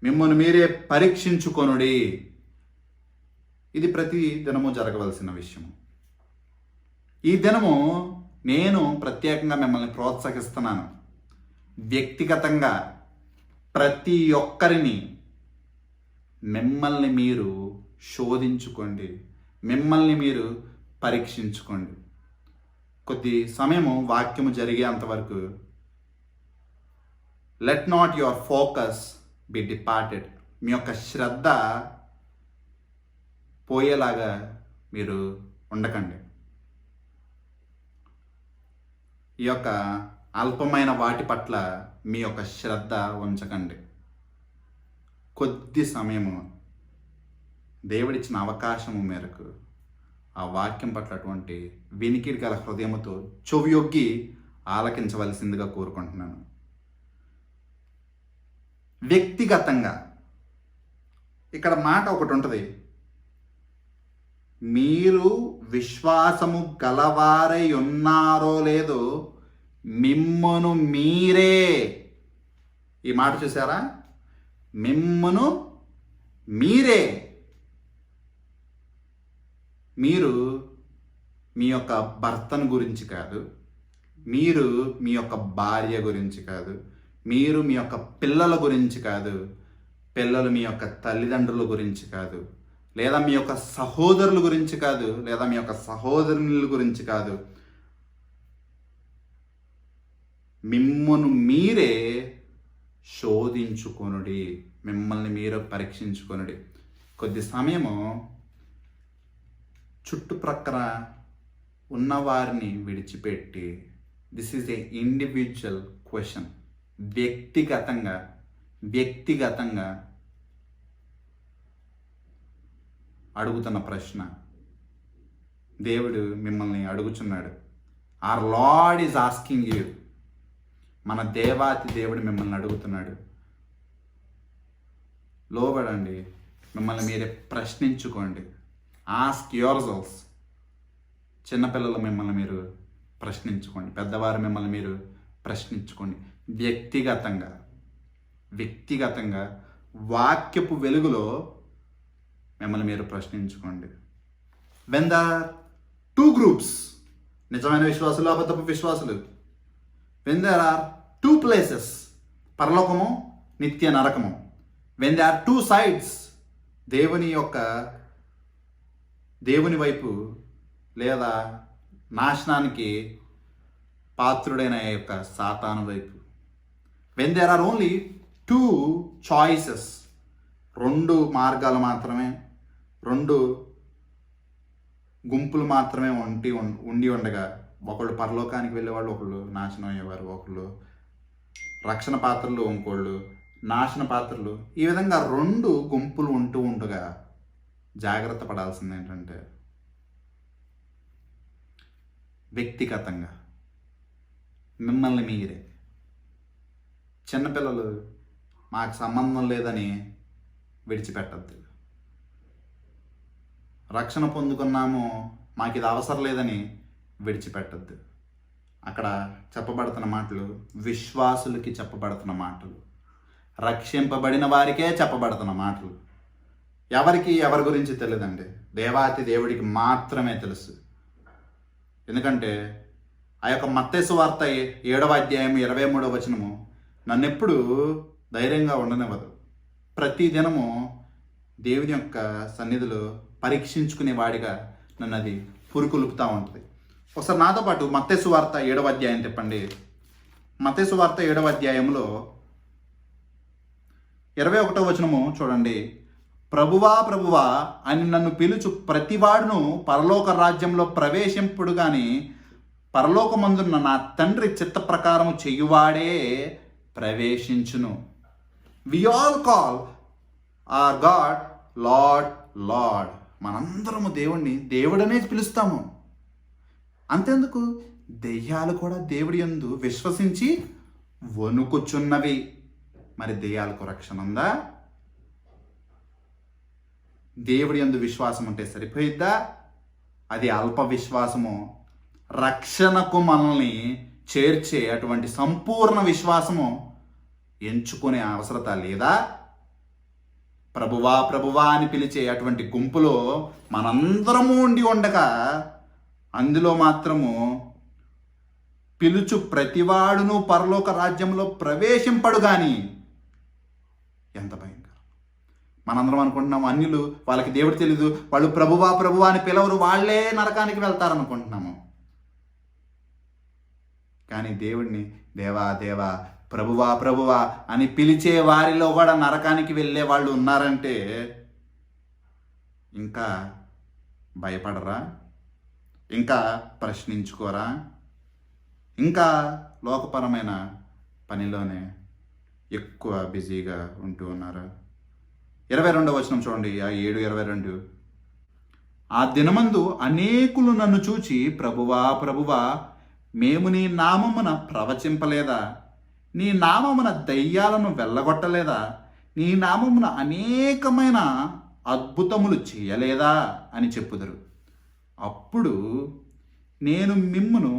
మిమ్మల్ని మీరే పరీక్షించుకొనుడి. ఇది ప్రతి దినము జరగవలసిన విషయం. ఈ దినము నేను ప్రత్యేకంగా మిమ్మల్ని ప్రోత్సహిస్తున్నాను. వ్యక్తిగతంగా ప్రతి ఒక్కరిని మిమ్మల్ని మీరు శోధించుకోండి, మిమ్మల్ని మీరు పరీక్షించుకోండి. కొద్ది సమయము వాక్యము జరిగేంతవరకు let not your focus be departed. మీ యొక్క శ్రద్ధ పోయేలాగా మీరు ఉండకండి. ఈ యొక్క అల్పమైన వాటి పట్ల మీ యొక్క శ్రద్ధ ఉంచకండి. కొద్ది సమయము దేవుడిచ్చిన అవకాశము మేరకు ఆ వాక్యం పట్ల అటువంటి వినికిడి గల హృదయముతో చెవియొగ్గి ఆలకించవలసిందిగా కోరుకుంటున్నాను. వ్యక్తిగతంగా ఇక్కడ మాట ఒకటి ఉంటుంది, మీరు విశ్వాసము గలవారై ఉన్నారో లేదో మిమ్మును మీరే. ఈ మాట చూసారా? మిమ్మును మీరే. మీరు మీ యొక్క భర్తను గురించి కాదు, మీరు మీ యొక్క భార్య గురించి కాదు, మీరు మీ యొక్క పిల్లల గురించి కాదు, పిల్లలు మీ యొక్క తల్లిదండ్రుల గురించి కాదు, లేదా మీ యొక్క సహోదరుల గురించి కాదు, లేదా మీ యొక్క సహోదరుల గురించి కాదు. మిమ్మును మీరే శోధించుకొనుడి, మిమ్మల్ని మీరు పరీక్షించుకొనుడి. కొద్ది సమయము చుట్టుప్రక్కల ఉన్నవారిని విడిచిపెట్టి, this is a individual question. వ్యక్తిగతంగా అడుగుతున్న ప్రశ్న దేవుడు మిమ్మల్ని అడుగుచున్నాడు. Our lord is asking you. మన దేవాతి దేవుడు మిమ్మల్ని అడుగుతున్నాడు. లోబడండి, మిమ్మల్ని మీరే ప్రశ్నించుకోండి. Ask your shelves. చిన్నపిల్లలు మిమ్మల్ని మీరు ప్రశ్నించుకోండి, పెద్దవారు మిమ్మల్ని మీరు ప్రశ్నించుకోండి. వ్యక్తిగతంగా వాక్యపు వెలుగులో మిమ్మల్ని మీరు ప్రశ్నించుకోండి. వెన్ ద టూ గ్రూప్స్, నిజమైన విశ్వాసులు, అబద్ధపు విశ్వాసులు, when there are two places, పరలోకము, నిత్య నరకము, when there are two sides, దేవుని వైపు లేదా నాశనానికి పాత్రుడైన యొక్క సాతాను వైపు, when there are only two choices, రెండు మార్గాలు మాత్రమే, రెండు గుంపులు మాత్రమే ఉండి ఉండగా ఒకళ్ళు పరలోకానికి వెళ్ళేవాళ్ళు, ఒకళ్ళు నాశనం అయ్యేవారు, ఒకళ్ళు రక్షణ పాత్రలు ఇంకోళ్ళు, నాశన పాత్రలు, ఈ విధంగా 2 గుంపులు ఉంటూ ఉండగా జాగ్రత్త పడాల్సింది ఏంటంటే, వ్యక్తిగతంగా మిమ్మల్ని మీరే, చిన్నపిల్లలు మాకు సంబంధం లేదని విడిచిపెట్టద్దు, రక్షణ పొందుకున్నాము మాకు ఇది అవసరం లేదని విడిచిపెట్టద్దు. అక్కడ చెప్పబడుతున్న మాటలు విశ్వాసులకి చెప్పబడుతున్న మాటలు, రక్షింపబడిన వారికే చెప్పబడుతున్న మాటలు. ఎవరి గురించి తెలియదండి, దేవాతి దేవుడికి మాత్రమే తెలుసు. ఎందుకంటే ఆ యొక్క మత్తయి సువార్త 7వ అధ్యాయం 23వ వచనము నన్నెప్పుడు ధైర్యంగా ఉండనివ్వదు. ప్రతి దినము దేవుని యొక్క సన్నిధిలో పరీక్షించుకునే వాడిగా నన్ను అది పురుకొలుపుతూ ఉంటుంది. ఒకసారి నాతో పాటు మత్తయి సువార్త 7వ అధ్యాయం చెప్పండి. మత్తయి సువార్త 7వ అధ్యాయంలో 21వ వచనము చూడండి. ప్రభువా ప్రభువా అని నన్ను పిలుచు ప్రతివాడును పరలోక రాజ్యంలో ప్రవేశింపుడు గాని పరలోకమందున్న నా తండ్రి చిత్త ప్రకారము చెయ్యువాడే ప్రవేశించును. We all call our god lord lord. మనందరము దేవుణ్ణి దేవుడనే పిలుస్తాము. అంతెందుకు, దెయ్యాలు కూడా దేవుడి యందు విశ్వసించి వణుకుచున్నవి. మరి దెయ్యాలకు రక్షణ ఉందా? దేవుడి యందు విశ్వాసం ఉంటే సరిపోయిద్దా? అది అల్ప విశ్వాసము. రక్షణకు మనల్ని చేర్చే అటువంటి సంపూర్ణ విశ్వాసము ఎంచుకునే అవసరత లేదా? ప్రభువా ప్రభువా అని పిలిచే అటువంటి గుంపులో మనందరము ఉండి ఉండగా అందులో మాత్రము పిలుచు ప్రతివాడును పరలోక రాజ్యంలో ప్రవేశింపడు గాని. ఎంత భయంకరం! మనందరం అనుకుంటున్నాము అన్యులు, వాళ్ళకి దేవుడు తెలీదు, వాళ్ళు ప్రభువా ప్రభువా అని పిలవరు, వాళ్ళే నరకానికి వెళ్తారనుకుంటున్నాము. కానీ దేవుడిని దేవా దేవా ప్రభువా ప్రభువా అని పిలిచే వారిలో కూడా నరకానికి వెళ్ళే వాళ్ళు ఉన్నారంటే ఇంకా భయపడరా? ఇంకా ప్రశ్నించుకోరా? ఇంకా లోకపరమైన పనిలోనే ఎక్కువ బిజీగా ఉంటూ ఉన్నారా? 22వ వచనం చూడండి, 7:22. ఆ దినమందు అనేకులు నన్ను చూచి ప్రభువా ప్రభువా మేము నీ నామమున ప్రవచింపలేదా? నీ నామమున దయ్యాలను వెళ్ళగొట్టలేదా? నీ నామమున అనేకమైన అద్భుతములు చేయలేదా అని చెప్పుదురు. అప్పుడు నేను మిమ్మును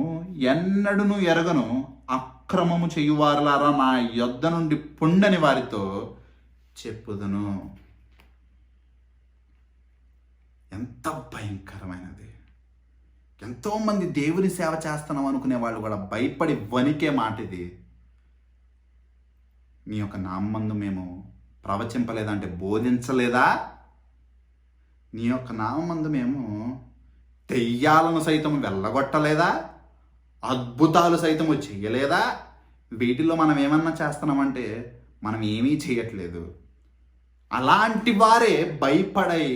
ఎన్నడూను ఎరగను, అక్రమము చేయువారులారా నా యొద్ద నుండి పొండని వారితో చెప్పుదును. ఎంత భయంకరమైనది! ఎంతోమంది దేవుని సేవ చేస్తున్నాం అనుకునే వాళ్ళు కూడా భయపడి వణికే మాట ఇది. నీ యొక్క నామందు మేము ప్రవచింపలేదంటే బోధించలేదా? నీ యొక్క నామందు మేము దెయ్యాలను సైతం వెళ్ళగొట్టలేదా? అద్భుతాలు సైతము చెయ్యలేదా? వీటిలో మనం ఏమన్నా చేస్తున్నామంటే మనం ఏమీ చేయట్లేదు. అలాంటి వారే భయపడి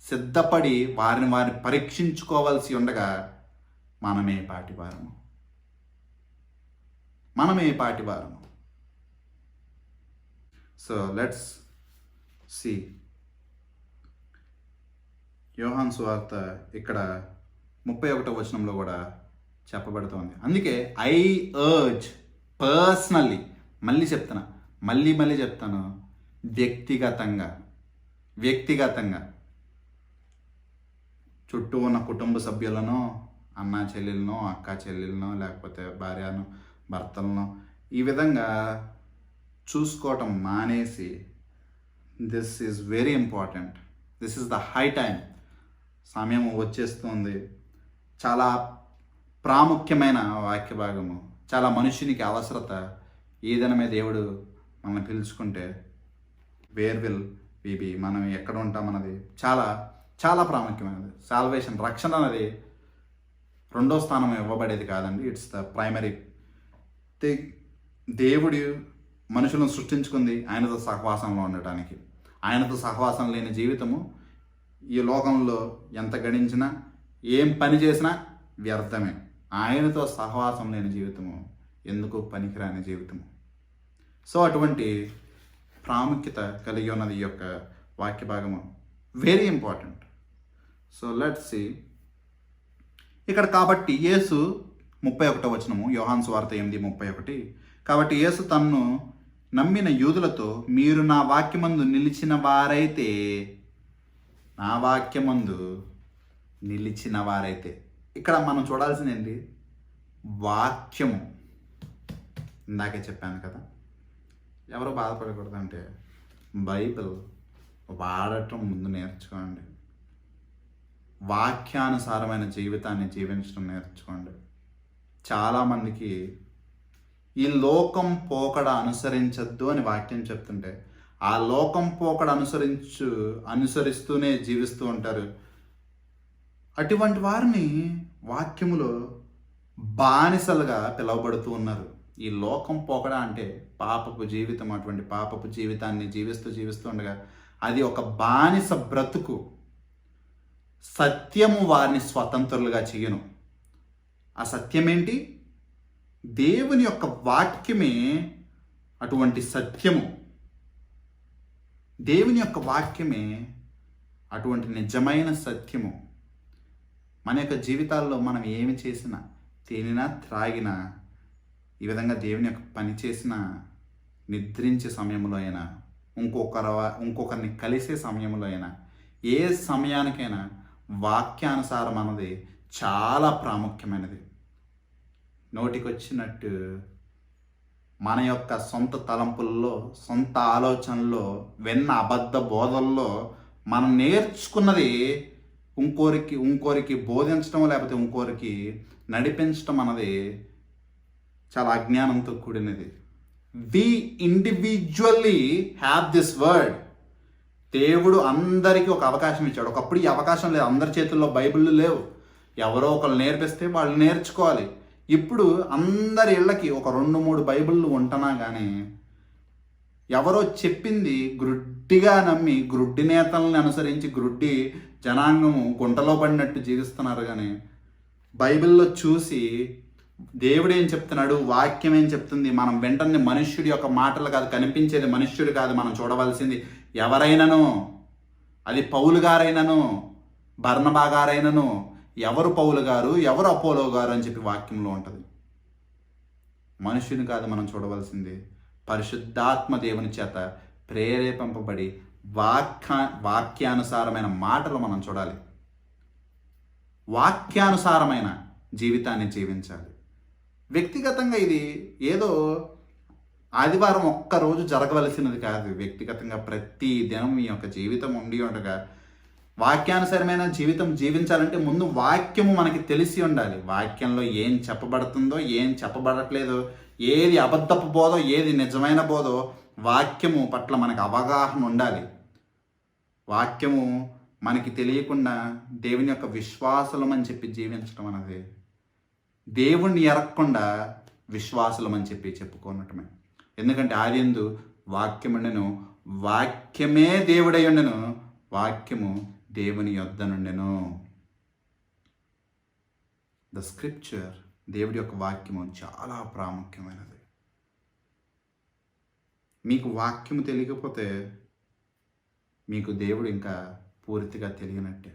సిద్ధపడి వారిని పరీక్షించుకోవాల్సి ఉండగా మనమే పాటివారము. సో లెట్స్ సి యోహాను సువార్త ఇక్కడ 31వ వచనంలో కూడా చెప్పబడుతోంది. అందుకే ఐ అర్జ్ పర్సనల్లీ, మళ్ళీ చెప్తాను, వ్యక్తిగతంగా చుట్టూ ఉన్న కుటుంబ సభ్యులను, అన్న చెల్లెలను, అక్క చెల్లెలను, లేకపోతే భార్యను, భర్తలను ఈ విధంగా చూసుకోవటం మానేసి, this is very important, this is the high time, సమయం వచ్చేస్తుంది. చాలా ప్రాముఖ్యమైన వాక్య భాగము, చాలా మనుషునికి అవసరత. ఈ దినమే దేవుడు మనల్ని పిలుచుకుంటే వేర్ విల్ వి బి, మనం ఎక్కడ ఉంటాం అన్నది చాలా చాలా ప్రాముఖ్యమైనది. సాల్వేషన్, రక్షణ అనేది 2వ స్థానం ఇవ్వబడేది కాదండి, ఇట్స్ ద ప్రైమరీ. దేవుడు మనుషులను సృష్టించుకుంది ఆయనతో సహవాసంలో ఉండటానికి. ఆయనతో సహవాసం లేని జీవితము ఈ లోకంలో ఎంత గడించినా, ఏం పని చేసినా వ్యర్థమే. ఆయనతో సహవాసం లేని జీవితము ఎందుకు పనికిరాని జీవితము. సో అటువంటి ప్రాముఖ్యత కలిగి ఉన్నది ఈ యొక్క వాక్య భాగము. Very important. So let's see ఇక్కడ. కాబట్టి యేసు 31వ వచనము, యోహాను సువార్త 8:31. కాబట్టి యేసు తన్ను నమ్మిన యూదులతో, మీరు నా వాక్యమందు నిలిచిన వారైతే, నా వాక్యమందు నిలిచిన వారైతే. ఇక్కడ మనం చూడాల్సింది ఏంటి? వాక్యము. ఇందాకే చెప్పాను కదా, ఎవరు బాధపడకూడదు అంటే బైబిల్ వాడటం ముందు నేర్చుకోండి. వాక్యానుసారమైన జీవితాన్ని జీవించడం నేర్చుకోండి. చాలామందికి ఈ లోకం పోకడ అనుసరించద్దు అని వాక్యం చెప్తుంటే ఆ లోకం పోకడ అనుసరిస్తూనే జీవిస్తూ ఉంటారు. అటువంటి వారిని వాక్యములో బానిసలుగా పిలువబడుతూ ఉన్నారు. ఈ లోకం పోకడ అంటే పాపపు జీవితం. అటువంటి పాపపు జీవితాన్ని జీవిస్తూ ఉండగా అది ఒక బానిస బ్రతుకు. సత్యము వారిని స్వతంత్రులుగా చేయను. ఆ సత్యం ఏంటి? దేవుని యొక్క వాక్యమే అటువంటి సత్యము. దేవుని యొక్క వాక్యమే అటువంటి నిజమైన సత్యము. మన యొక్క జీవితాల్లో మనం ఏమి చేసినా, తినినా, త్రాగినా, ఈ విధంగా దేవుని యొక్క పని చేసిన, నిద్రించే సమయంలో అయినా, ఇంకొకరిని కలిసే సమయంలో అయినా, ఏ సమయానికైనా వాక్యానుసారం అన్నది చాలా ప్రాముఖ్యమైనది. నోటికొచ్చినట్టు మన యొక్క సొంత తలంపుల్లో, సొంత ఆలోచనల్లో, వెన్న అబద్ధ బోధల్లో మనం నేర్చుకున్నది ఇంకోరికి బోధించడం, లేకపోతే ఇంకోరికి నడిపించడం అన్నది చాలా అజ్ఞానంతో కూడినది. వి ఇండివిజువల్లీ హ్యావ్ దిస్ వర్డ్. దేవుడు అందరికీ ఒక అవకాశం ఇచ్చాడు. ఒకప్పుడు ఈ అవకాశం లేదు. అందరి చేతుల్లో బైబిళ్ళు లేవు. ఎవరో ఒకరు నేర్పిస్తే వాళ్ళు నేర్చుకోవాలి. ఇప్పుడు అందరి ఇళ్ళకి ఒక 2-3 బైబిళ్ళు ఉంటున్నా కానీ ఎవరో చెప్పింది గ్రుడ్డిగా నమ్మి, గ్రుడ్డి నేతలను అనుసరించి గ్రుడ్డి జనాంగము గుంటలో పడినట్టు జీవిస్తున్నారు. కానీ బైబిల్లో చూసి దేవుడు ఏం చెప్తున్నాడు, వాక్యం ఏం చెప్తుంది, మనం వెంటనే మనుష్యుడి యొక్క మాటలు కాదు, కనిపించేది మనుష్యుడు కాదు, మనం చూడవలసింది ఎవరైనాను, అది పౌలు గారైనను, బర్నబా గారైనను, ఎవరు పౌలు గారు, ఎవరు అపోలో గారు అని చెప్పి వాక్యంలో ఉంటుంది. మనుష్యుని కాదు మనం చూడవలసింది, పరిశుద్ధాత్మ దేవుని చేత ప్రేరేపింపబడి వాక్యానుసారమైన మాటలు మనం చూడాలి. వాక్యానుసారమైన జీవితాన్ని జీవించాలి. వ్యక్తిగతంగా ఇది ఏదో ఆదివారం ఒక్కరోజు జరగవలసినది కాదు. వ్యక్తిగతంగా ప్రతి దినం మీ యొక్క జీవితం ఉండి ఉండగా వాక్యానుసారమైన జీవితం జీవించాలంటే ముందు వాక్యము మనకి తెలిసి ఉండాలి. వాక్యంలో ఏం చెప్పబడుతుందో, ఏం చెప్పబడట్లేదో, ఏది అబద్ధపు బోధో, ఏది నిజమైన బోధో వాక్యము పట్ల మనకు అవగాహన ఉండాలి. వాక్యము మనకి తెలియకుండా దేవుని యొక్క విశ్వాసులం అని చెప్పి జీవించడం అనేది దేవుణ్ణి ఎరగకుండా విశ్వాసులం అని చెప్పి చెప్పుకోనటమే. ఎందుకంటే ఆదియందు వాక్యముండెను, వాక్యమే దేవుడై ఉండెను, వాక్యము దేవుని యొద్ద నుండెను. ద స్క్రిప్చర్, దేవుడి యొక్క వాక్యము చాలా ప్రాముఖ్యమైనది. మీకు వాక్యము తెలియకపోతే మీకు దేవుడు ఇంకా పూర్తిగా తెలియనట్టే.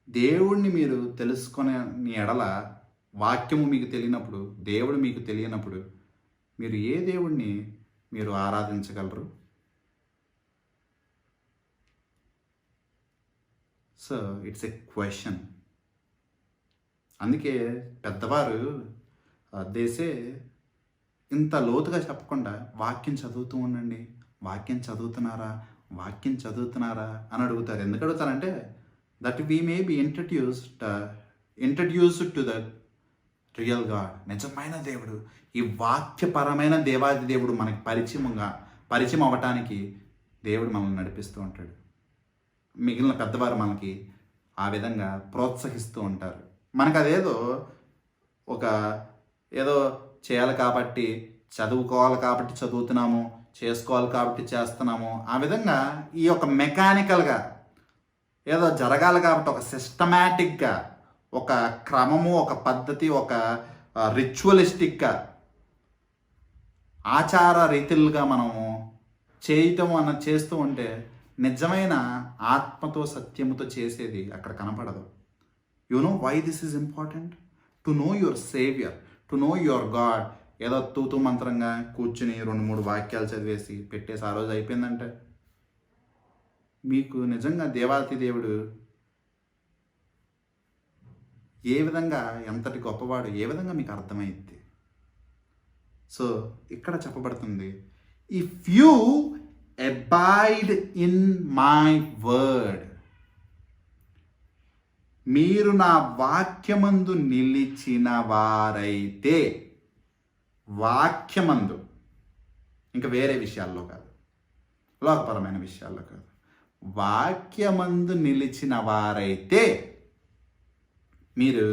దేవుణ్ణి మీరు తెలుసుకునే ఎడల, వాక్యము మీకు తెలియనప్పుడు, దేవుడు మీకు తెలియనప్పుడు మీరు ఏ దేవుణ్ణి మీరు ఆరాధించగలరు? So it's a question. అందుకే పెద్దవారు దేశే ఇంత లోతుగా చెప్పకుండా వాక్యం చదువుతూ ఉండండి, వాక్యం చదువుతున్నారా, వాక్యం చదువుతున్నారా అని అడుగుతారు. ఎందుకు అడుగుతారంటే that we may be introduced to the real god. నిజమైన దేవుడు, ఈ వాక్యపరమైన దేవాది దేవుడు మనకి పరిచయం అవ్వటానికి దేవుడు మనల్ని నడిపిస్తూ ఉంటాడు. మిగిలిన పెద్దవారు మనకి ఆ విధంగా ప్రోత్సహిస్తూ ఉంటారు. మనకు అదేదో ఏదో చేయాలి కాబట్టి, చదువుకోవాలి కాబట్టి చదువుతున్నాము, చేసుకోవాలి కాబట్టి చేస్తున్నాము, ఆ విధంగా ఈ యొక్క మెకానికల్గా ఏదో జరగాలి కాబట్టి ఒక సిస్టమాటిక్గా, ఒక క్రమము, ఒక పద్ధతి, ఒక రిచువలిస్టిక్గా ఆచార రీతిలుగా మనము చేయటం చేస్తూ ఉంటే నిజమైన ఆత్మతో సత్యముతో చేసేది అక్కడ కనపడదు. You know why this is important? To know your saviour, to know your God. ఏదో తూతూ మంత్రంగా కూర్చుని 2-3 వాక్యాలు చదివేసి పెట్టేసి ఆ రోజు అయిపోయిందంటే మీకు నిజంగా దేవాతి దేవుడు ఏ విధంగా, ఎంతటి గొప్పవాడు, ఏ విధంగా మీకు అర్థమైద్ది. సో ఇక్కడ చెప్పబడుతుంది, if you abide in my word, మీరు నా వాక్యమందు నిలిచిన వారైతే, వాక్యమందు, ఇంకా వేరే విషయాల్లో కాదు, లోకపరమైన విషయాల్లో కాదు, వాక్యమందు నిలిచిన వారైతే మీరు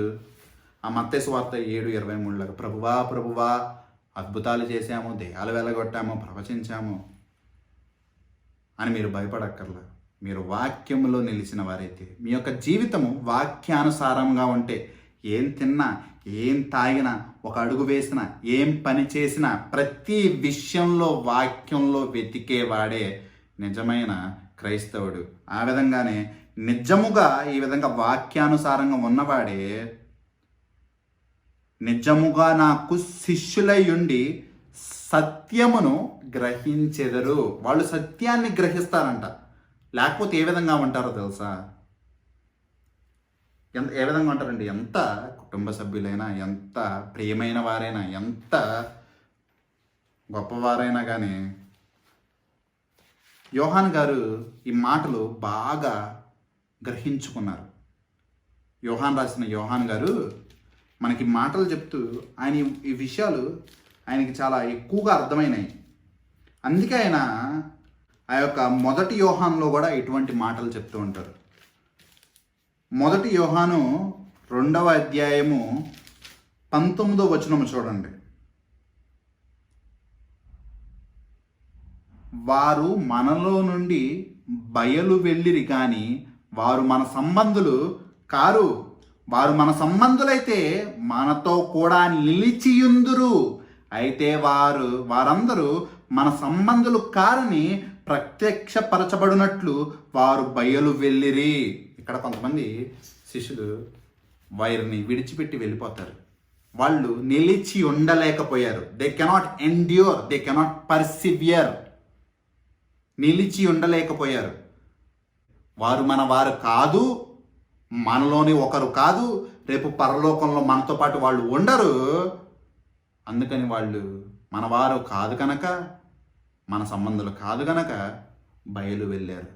ఆ మత్తయి సువార్త 7:23 ప్రభువా ప్రభువా అద్భుతాలు చేశాము, దెయ్యాలు వెళ్ళగొట్టాము, ప్రవచించాము అని మీరు భయపడక్కర్లా. మీరు వాక్యములో నిలిచిన వారైతే, మీ యొక్క జీవితము వాక్యానుసారంగా ఉంటే, ఏం తిన్నా, ఏం తాగినా, ఒక అడుగు వేసినా, ఏం పని చేసినా ప్రతి విషయంలో వాక్యంలో వెతికేవాడే నిజమైన క్రైస్తవుడు. ఆ విధంగానే నిజముగా ఈ విధంగా వాక్యానుసారంగా ఉన్నవాడే నిజముగా నాకు శిష్యులై ఉండి సత్యమును గ్రహించెదరు. వాళ్ళు సత్యాన్ని గ్రహిస్తారంట. లేకపోతే ఏ విధంగా ఉంటారో తెలుసా? ఏ విధంగా ఉంటారండి? ఎంత కుటుంబ సభ్యులైనా, ఎంత ప్రియమైన వారైనా, ఎంత గొప్పవారైనా కానీ, యోహాన్ గారు ఈ మాటలు బాగా గ్రహించుకున్నారు. యోహాన్ రాసిన యోహాన్ గారు మనకి మాటలు చెప్తూ ఆయన ఈ విషయాలు ఆయనకి చాలా ఎక్కువగా అర్థమైనాయి. అందుకే ఆయన ఆ యొక్క మొదటి యోహాన్లో కూడా ఇటువంటి మాటలు చెప్తూ ఉంటారు. మొదటి యోహాను 2వ అధ్యాయము 19వ వచనము చూడండి. వారు మనలో నుండి బయలు వెళ్ళిరి కానీ వారు మన సంబంధులు కారు. వారు మన సంబంధులైతే మనతో కూడా నిలిచియుందురు. అయితే వారందరూ మన సంబంధులు కారని ప్రత్యక్షపరచబడినట్లు వారు బయలు వెళ్ళిరి. ఇక్కడ కొంతమంది శిష్యులు వారిని విడిచిపెట్టి వెళ్ళిపోతారు. వాళ్ళు నిలిచి ఉండలేకపోయారు. They cannot endure, they cannot persevere. నిలిచి ఉండలేకపోయారు. వారు మన వారు కాదు, మనలోని ఒకరు కాదు, రేపు పరలోకంలో మనతో పాటు వాళ్ళు ఉండరు. అందుకని వాళ్ళు మనవారు కాదు కనుక, మన సంబంధులు కాదు కనుక బయలు వెళ్ళారు.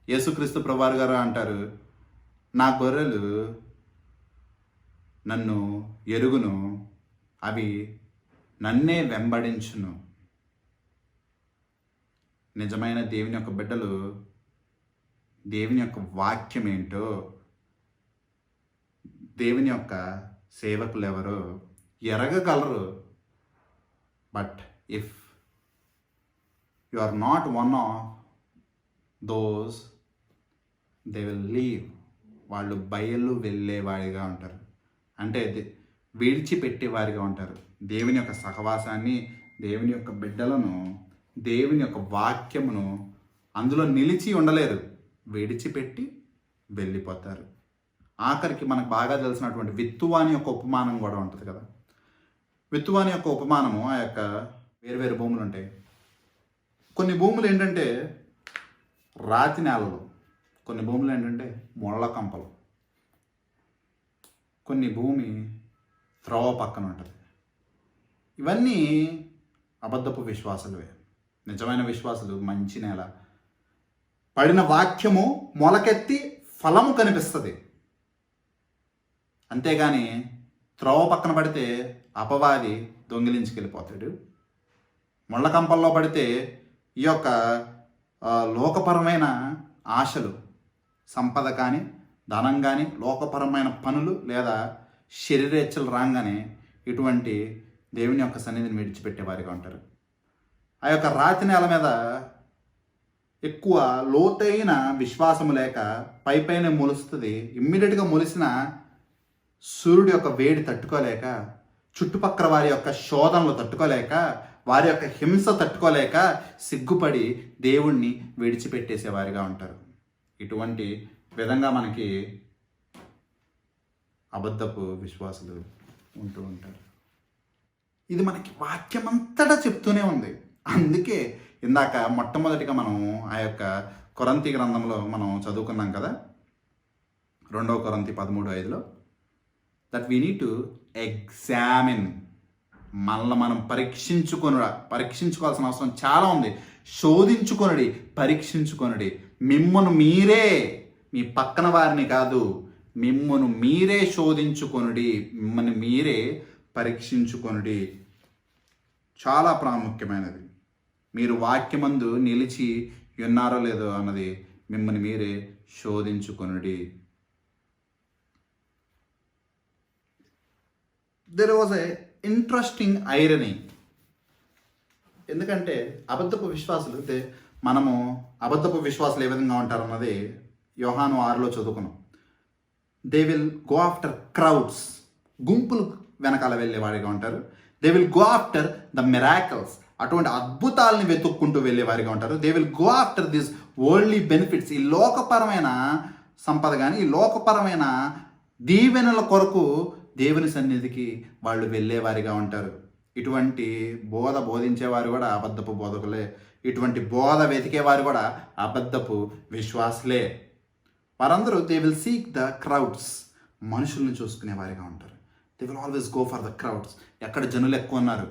యేసుక్రీస్తు ప్రభువారు గారు అంటారు, నా గొర్రెలు నన్ను ఎరుగును, అవి నన్నే వెంబడించును. నిజమైన దేవుని యొక్క బిడ్డలు దేవుని యొక్క వాక్యం ఏంటో, దేవుని యొక్క సేవకులు ఎవరో ఎరగగలరు. But if you are not one of those, they will leave. వాళ్ళు బయలు వెళ్ళేవాడిగా ఉంటారు. అంటే విడిచిపెట్టేవారిగా ఉంటారు. దేవుని యొక్క సహవాసాన్ని, దేవుని యొక్క బిడ్డలను, దేవుని యొక్క వాక్యమును అందులో నిలిచి ఉండలేరు. విడిచిపెట్టి వెళ్ళిపోతారు. ఆఖరికి మనకు బాగా తెలిసినటువంటి విత్తువాని యొక్క ఉపమానం కూడా ఉంటుంది కదా. విత్తువాని యొక్క ఉపమానము, ఆ యొక్క వేరు భూములు ఉంటాయి. కొన్ని భూములు ఏంటంటే రాతి నేలలు, కొన్ని భూములు ఏంటంటే ముళ్ళ కంపలు, కొన్ని భూమి త్రోవ పక్కన ఉంటుంది. ఇవన్నీ అబద్ధపు విశ్వాసాలువే. నిజమైన విశ్వాసులు మంచి నేల, పడిన వాక్యము మొలకెత్తి ఫలము కనిపిస్తుంది. అంతేగాని త్రోవ పక్కన పడితే అపవాది దొంగిలించుకెళ్ళిపోతాడు. ముళ్ళ కంపల్లో పడితే ఈ యొక్క లోకపరమైన ఆశలు, సంపద కానీ, ధనం కానీ, లోకపరమైన పనులు లేదా శరీరేచ్ఛలు రాగానే ఇటువంటి దేవుని యొక్క సన్నిధిని విడిచిపెట్టేవారిగా ఉంటారు. ఆ యొక్క రాతి నేల మీద ఎక్కువ లోతైన విశ్వాసము లేక పైపైన మొలుస్తుంది. ఇమ్మీడియట్గా మొలిసిన సూర్యుడి యొక్క వేడి తట్టుకోలేక చుట్టుపక్కల వారి యొక్క శోధనలు తట్టుకోలేక, వారి యొక్క హింస తట్టుకోలేక సిగ్గుపడి దేవుణ్ణి విడిచిపెట్టేసేవారిగా ఉంటారు. ఇటువంటి విధంగా మనకి అబద్ధపు విశ్వాసులు ఉంటూ ఉంటారు. ఇది మనకి వాక్యమంతటా చెప్తూనే ఉంది. అందుకే ఇందాక మొట్టమొదటిగా మనం ఆ యొక్క కొరంతి గ్రంథంలో మనం చదువుకున్నాం కదా, 2 కొరంతి 13:5లో, that we need to examine. మనల్ని మనం పరీక్షించుకోవాల్సిన అవసరం చాలా ఉంది. శోధించుకొనుడి, పరీక్షించుకొనుడి. మిమ్మును మీరే, మీ పక్కన వారిని కాదు, మిమ్మును మీరే శోధించుకొనుడి, మిమ్మల్ని మీరే పరీక్షించుకొనుడి. చాలా ప్రాముఖ్యమైనది. మీరు వాక్యమందు నిలిచి ఉన్నారో లేదో అన్నది మిమ్మల్ని మీరే శోధించుకొనుడి. There was a interesting irony. ఎందుకంటే అబద్ధపు విశ్వాసులు మనము అబద్ధపు విశ్వాసులు ఏ విధంగా ఉంటారు అన్నది యోహాను 6లో చదువుకున్నాం. They will go after crowds, గుంపులు వెనకాల వెళ్ళేవారిగా ఉంటారు. They will go after the miracles, అటువంటి అద్భుతాలని వెతుక్కుంటూ వెళ్ళేవారిగా ఉంటారు. They will go after this worldly benefits, ఈ లోకపరమైన సంపద కానీ, ఈ లోకపరమైన దీవెనల కొరకు దేవుని సన్నిధికి వాళ్ళు వెళ్ళేవారిగా ఉంటారు. ఇటువంటి బోధించేవారు కూడా అబద్ధపు బోధకులే. ఇటువంటి బోధ వెతికేవారు కూడా అబద్ధపు విశ్వాసులే. వారందరూ they will seek the crowds, మనుషుల్ని చూసుకునేవారిగా ఉంటారు. They will always go for the crowds. ఎక్కడ జనులు ఎక్కువ ఉన్నారు,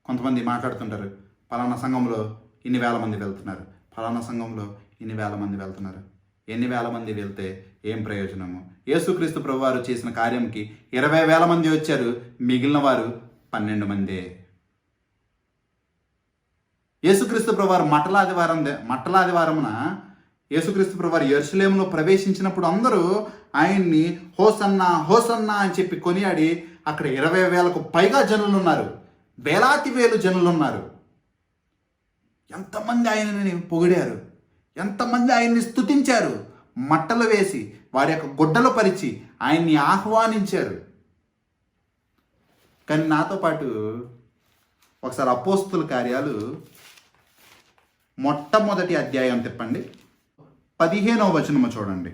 కొంతమంది మాట్లాడుతుంటారు, ఫలానా సంఘంలో ఇన్ని వేల మంది వెళ్తున్నారు, ఫలానా సంఘంలో ఇన్ని వేల మంది వెళ్తున్నారు. ఎన్ని వేల మంది వెళ్తే ఏం ప్రయోజనము? యేసుక్రీస్తు ప్రభువారు చేసిన కార్యంకి 20,000 మంది వచ్చారు, మిగిలిన వారు 12 మందే. యేసుక్రీస్తు ప్రభువారు మట్టలాదివారమున యేసుక్రీస్తు ప్రభువారు యెరూషలేములో ప్రవేశించినప్పుడు అందరూ ఆయన్ని హోసన్నా హోసన్నా అని చెప్పి కొనియాడి, అక్కడ 20,000కు పైగా జనులు ఉన్నారు, వేలాది వేలు జనులు ఉన్నారు. ఎంతమంది ఆయనని పొగిడారు, ఎంతమంది ఆయన్ని స్తుతించారు, మట్టలు వేసి వారి యొక్క గుడ్డలు పరిచి ఆయన్ని ఆహ్వానించారు. కానీ నాతో పాటు ఒకసారి అపోస్తుల కార్యాలు మొట్టమొదటి అధ్యాయం తిప్పండి, 15వ వచనము చూడండి.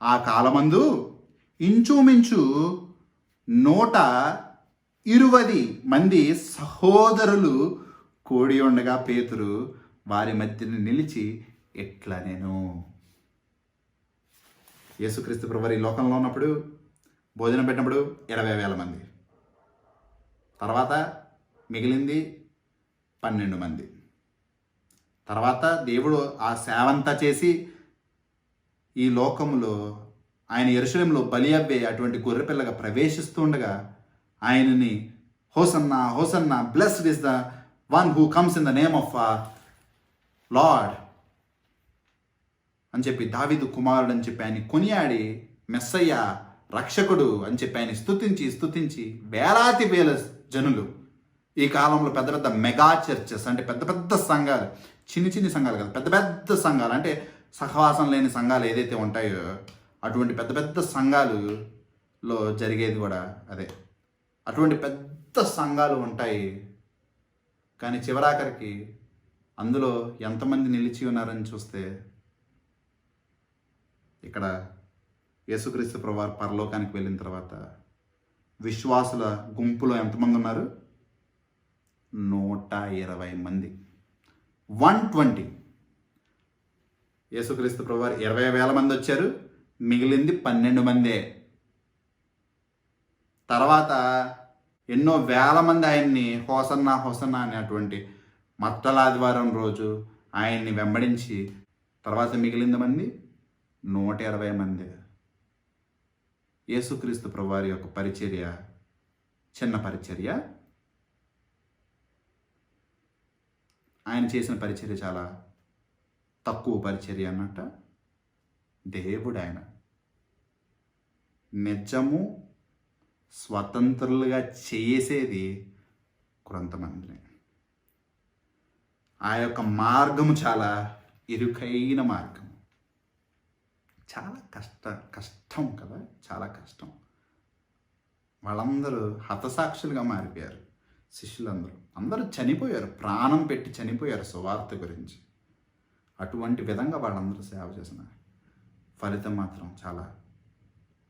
ఆ కాలమందు ఇంచుమించు 120 మంది సహోదరులు కూడి ఉండగా పేతురు వారి మధ్యన నిలిచి ఎట్లా నేను యేసుక్రీస్తు ప్రభువారు ఈ లోకంలో ఉన్నప్పుడు భోజనం పెట్టినప్పుడు 20,000 మంది, తర్వాత మిగిలింది 12 మంది. తర్వాత దేవుడు ఆ సేవంతా చేసి ఈ లోకంలో ఆయన యెరూషలేములో బలి అవ్వే అటువంటి గొర్రెపిల్లగా ప్రవేశిస్తూ ఉండగా ఆయనని hosanna hosanna, blessed is the one who comes in the name of lord అని చెప్పి, దావీదు కుమారుడు అని చెప్పి ఆయన కొనియాడి, మెస్సయ్య రక్షకుడు అని చెప్పి ఆయన స్తుతించి వేలాది వేల జనులు. ఈ కాలంలో పెద్ద పెద్ద మెగా చర్చెస్ అంటే పెద్ద పెద్ద సంఘాలు, చిన్ని సంఘాలు కాదు, పెద్ద పెద్ద సంఘాలు అంటే సహవాసం లేని సంఘాలు ఏదైతే ఉంటాయో అటువంటి పెద్ద పెద్ద సంఘాలులో జరిగేది కూడా అదే. అటువంటి పెద్ద సంఘాలు ఉంటాయి, కానీ చివరాఖరికి అందులో ఎంతమంది నిలిచి ఉన్నారని చూస్తే ఇక్కడ యేసుక్రీస్తు ప్రభువారు పరలోకానికి వెళ్ళిన తర్వాత విశ్వాసుల గుంపులో ఎంతమంది ఉన్నారు? 120 మంది. 120. యేసుక్రీస్తు ప్రభువారు 20,000 మంది వచ్చారు, మిగిలింది 12 మందే. తర్వాత ఎన్నో వేల మంది ఆయన్ని హోసన్నా హోసన్నా అనేటువంటి మట్టలాదివారం రోజు ఆయన్ని వెంబడించి, తర్వాత మిగిలింది మంది 120 మంది. యేసుక్రీస్తు ప్రభువారి యొక్క పరిచర్య చిన్న పరిచర్య, ఆయన చేసిన పరిచర్య చాలా తక్కువ పరిచర్య అన్నట్ట. దేవుడు ఆయన నిజము స్వతంత్రులుగా చేసేది కొంతమందిని. ఆ యొక్క మార్గము చాలా ఇరుకైన మార్గం, చాలా కష్టం కదా, చాలా కష్టం. వాళ్ళందరూ హతసాక్షులుగా మారిపోయారు. అందరూ చనిపోయారు, ప్రాణం పెట్టి చనిపోయారు సువార్త గురించి. అటువంటి విధంగా వాళ్ళందరూ సేవ చేసిన ఫలితం మాత్రం చాలా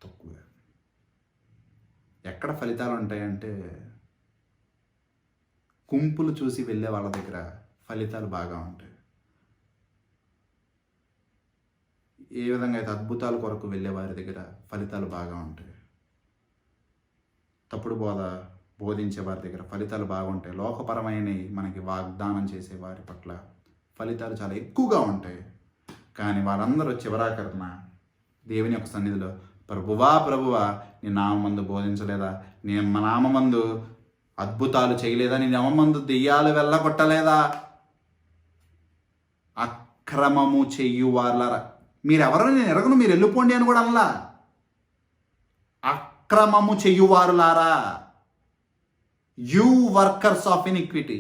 తక్కువ. ఎక్కడ ఫలితాలు ఉంటాయంటే గుంపులు చూసి వెళ్ళే వాళ్ళ దగ్గర ఫలితాలు బాగా ఉంటాయి. ఏ విధంగా అయితే అద్భుతాల కొరకు వెళ్ళే వారి దగ్గర ఫలితాలు బాగా ఉంటాయి. తప్పుడు బోధించే వారి దగ్గర ఫలితాలు బాగుంటాయి. లోకపరమైనవి మనకి వాగ్దానం చేసే వారి పట్ల ఫలితాలు చాలా ఎక్కువగా ఉంటాయి. కానీ వారందరూ చివరాకరణ దేవుని యొక్క సన్నిధిలో ప్రభువా నీ నామందు బోధించలేదా, నేను మా నామందు అద్భుతాలు చేయలేదా, నీ నామందు దెయ్యాలు వెళ్ళగొట్టలేదా, అక్రమము చెయ్యువార్లారా, మీరెవరో నేను ఎరగను, మీరు వెళ్ళిపోండి అని కూడా అనలా. అక్రమము చెయ్యువారులారా, యూ వర్కర్స్ ఆఫ్ ఇనిక్విటీ.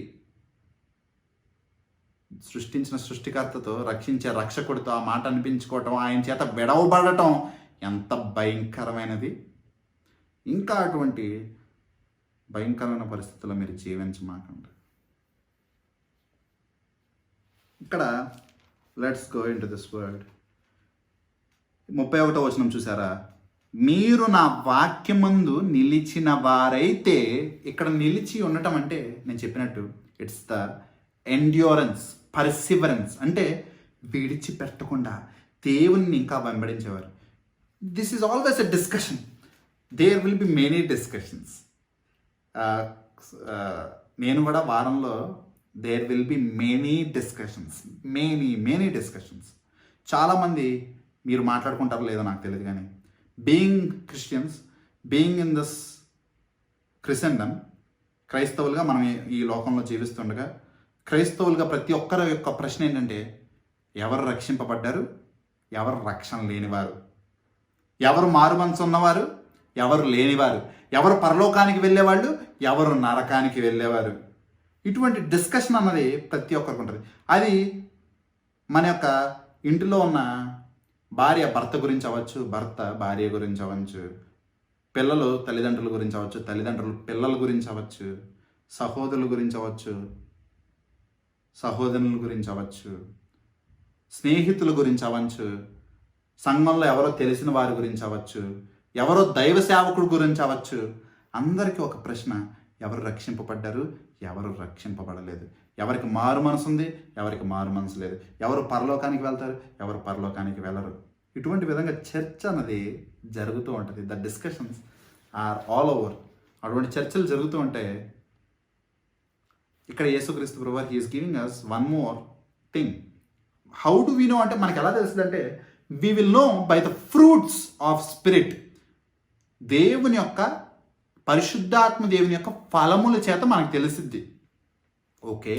సృష్టించిన సృష్టికర్తతో, రక్షించే రక్షకుడితో ఆ మాట అనిపించుకోవటం, ఆయన చేత బెడవబడటం ఎంత భయంకరమైనది. ఇంకా అటువంటి భయంకరమైన పరిస్థితుల్లో మీరు జీవించమాకండి. ఇక్కడ let's go into this word. 31వ వచనం చూసారా, మీరు నా వాక్యమందు నిలిచిన వారైతే. ఇక్కడ నిలిచి ఉండటం అంటే నేను చెప్పినట్టు ఇట్స్ ద ఎండ్యూరెన్స్, పర్సివరెన్స్, అంటే విడిచిపెట్టకుండా దేవుణ్ణి ఇంకా వెంబడించేవారు. This is always a discussion. There will be many discussions. నేను కూడా వారంలో there will be many discussions. చాలామంది మీరు మాట్లాడుకుంటారో లేదో నాకు తెలియదు, కానీ being Christians, being in this Christendom, క్రైస్తవులుగా మనం ఈ లోకంలో జీవిస్తుండగా క్రైస్తవులుగా ప్రతి ఒక్కరి యొక్క ప్రశ్న ఏంటంటే, ఎవరు రక్షింపబడ్డారు, ఎవరు రక్షణ లేనివారు, ఎవరు మారు మనసు ఉన్నవారు, ఎవరు లేనివారు, ఎవరు పరలోకానికి వెళ్ళేవాళ్ళు, ఎవరు నరకానికి వెళ్ళేవారు. ఇటువంటి డిస్కషన్ అన్నది ప్రతి ఒక్కరికి ఉంటుంది. అది మన యొక్క ఇంటిలో ఉన్న భార్య భర్త గురించి అవ్వచ్చు, భర్త భార్య గురించి అవ్వచ్చు, పిల్లలు తల్లిదండ్రుల గురించి అవ్వచ్చు, తల్లిదండ్రులు పిల్లల గురించి అవ్వచ్చు, సహోదరుల గురించి అవ్వచ్చు, సహోదరుల గురించి అవ్వచ్చు, స్నేహితుల గురించి అవ్వచ్చు, సంఘంలో ఎవరో తెలిసిన వారి గురించి అవ్వచ్చు, ఎవరో దైవ సేవకుడు గురించి అవ్వచ్చు. అందరికీ ఒక ప్రశ్న, ఎవరు రక్షింపబడ్డారు, ఎవరు రక్షింపబడలేదు, ఎవరికి మారు మనసు ఉంది, ఎవరికి మారు మనసు లేదు, ఎవరు పరలోకానికి వెళ్తారు, ఎవరు పరలోకానికి వెళ్ళరు. ఇటువంటి విధంగా చర్చ అన్నది జరుగుతూ ఉంటుంది. The discussions are all over. అటువంటి చర్చలు జరుగుతూ ఉంటాయి. ఇక్కడ యేసుక్రీస్తు ప్రభువు he is giving us one more thing. How do we know అంటే మనకి ఎలా తెలుస్తుందంటే, we will know by the fruits of spirit. దేవుని యొక్క పరిశుద్ధాత్మ దేవుని యొక్క ఫలముల చేత మనకు తెలిసిద్ది. ఓకే,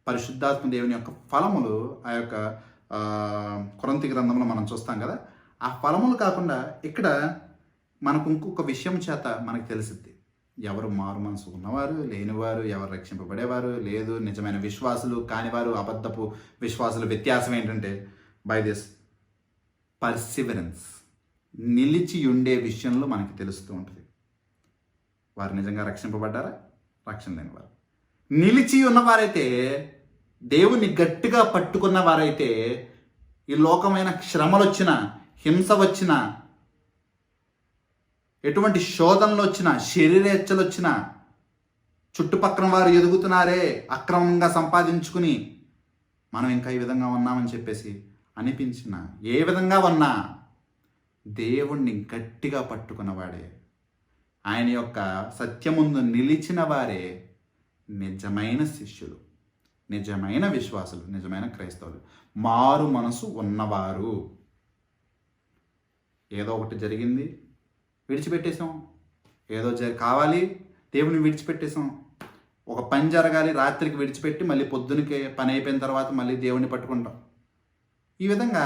పరిశుద్ధాత్మ దేవుని యొక్క ఫలములు ఆ యొక్క కొరింథీ గ్రంథంలో మనం చూస్తాం కదా. ఆ ఫలములు కాకుండా ఇక్కడ మనకు ఇంకొక విషయం చేత మనకు తెలిసిద్ది, ఎవరు మారు మనసు ఉన్నవారు, లేనివారు, ఎవరు రక్షింపబడేవారు, లేదు నిజమైన విశ్వాసులు కానివారు, అబద్ధపు విశ్వాసులు. వ్యత్యాసం ఏంటంటే బై దిస్ పర్సివరెన్స్, నిలిచి ఉండే విషయంలో మనకి తెలుస్తూ ఉంటుంది. వారు నిజంగా రక్షింపబడ్డారా, రక్షణ లేనివారు. నిలిచి ఉన్నవారైతే, దేవుని గట్టిగా పట్టుకున్న వారైతే, ఈ లోకమైన శ్రమలు వచ్చినా, హింస వచ్చినా, ఎటువంటి శోధనలు వచ్చినా, శరీరేచ్ఛలు వచ్చినా, చుట్టుపక్కల వారు ఎదుగుతున్నారే అక్రమంగా సంపాదించుకుని, మనం ఇంకా ఈ విధంగా ఉన్నామని చెప్పేసి అనిపించిన, ఏ విధంగా ఉన్నా దేవుణ్ణి గట్టిగా పట్టుకున్నవాడే, ఆయన యొక్క సత్యముందు నిలిచిన వారే నిజమైన శిష్యులు, నిజమైన విశ్వాసులు, నిజమైన క్రైస్తవులు, మారు మనసు ఉన్నవారు. ఏదో ఒకటి జరిగింది, విడిచిపెట్టేసాం. ఏదో కావాలి, దేవుని విడిచిపెట్టేసాం. ఒక పని జరగాలి, రాత్రికి విడిచిపెట్టి మళ్ళీ పొద్దునకి పని అయిపోయిన తర్వాత మళ్ళీ దేవుని పట్టుకుంటాం. ఈ విధంగా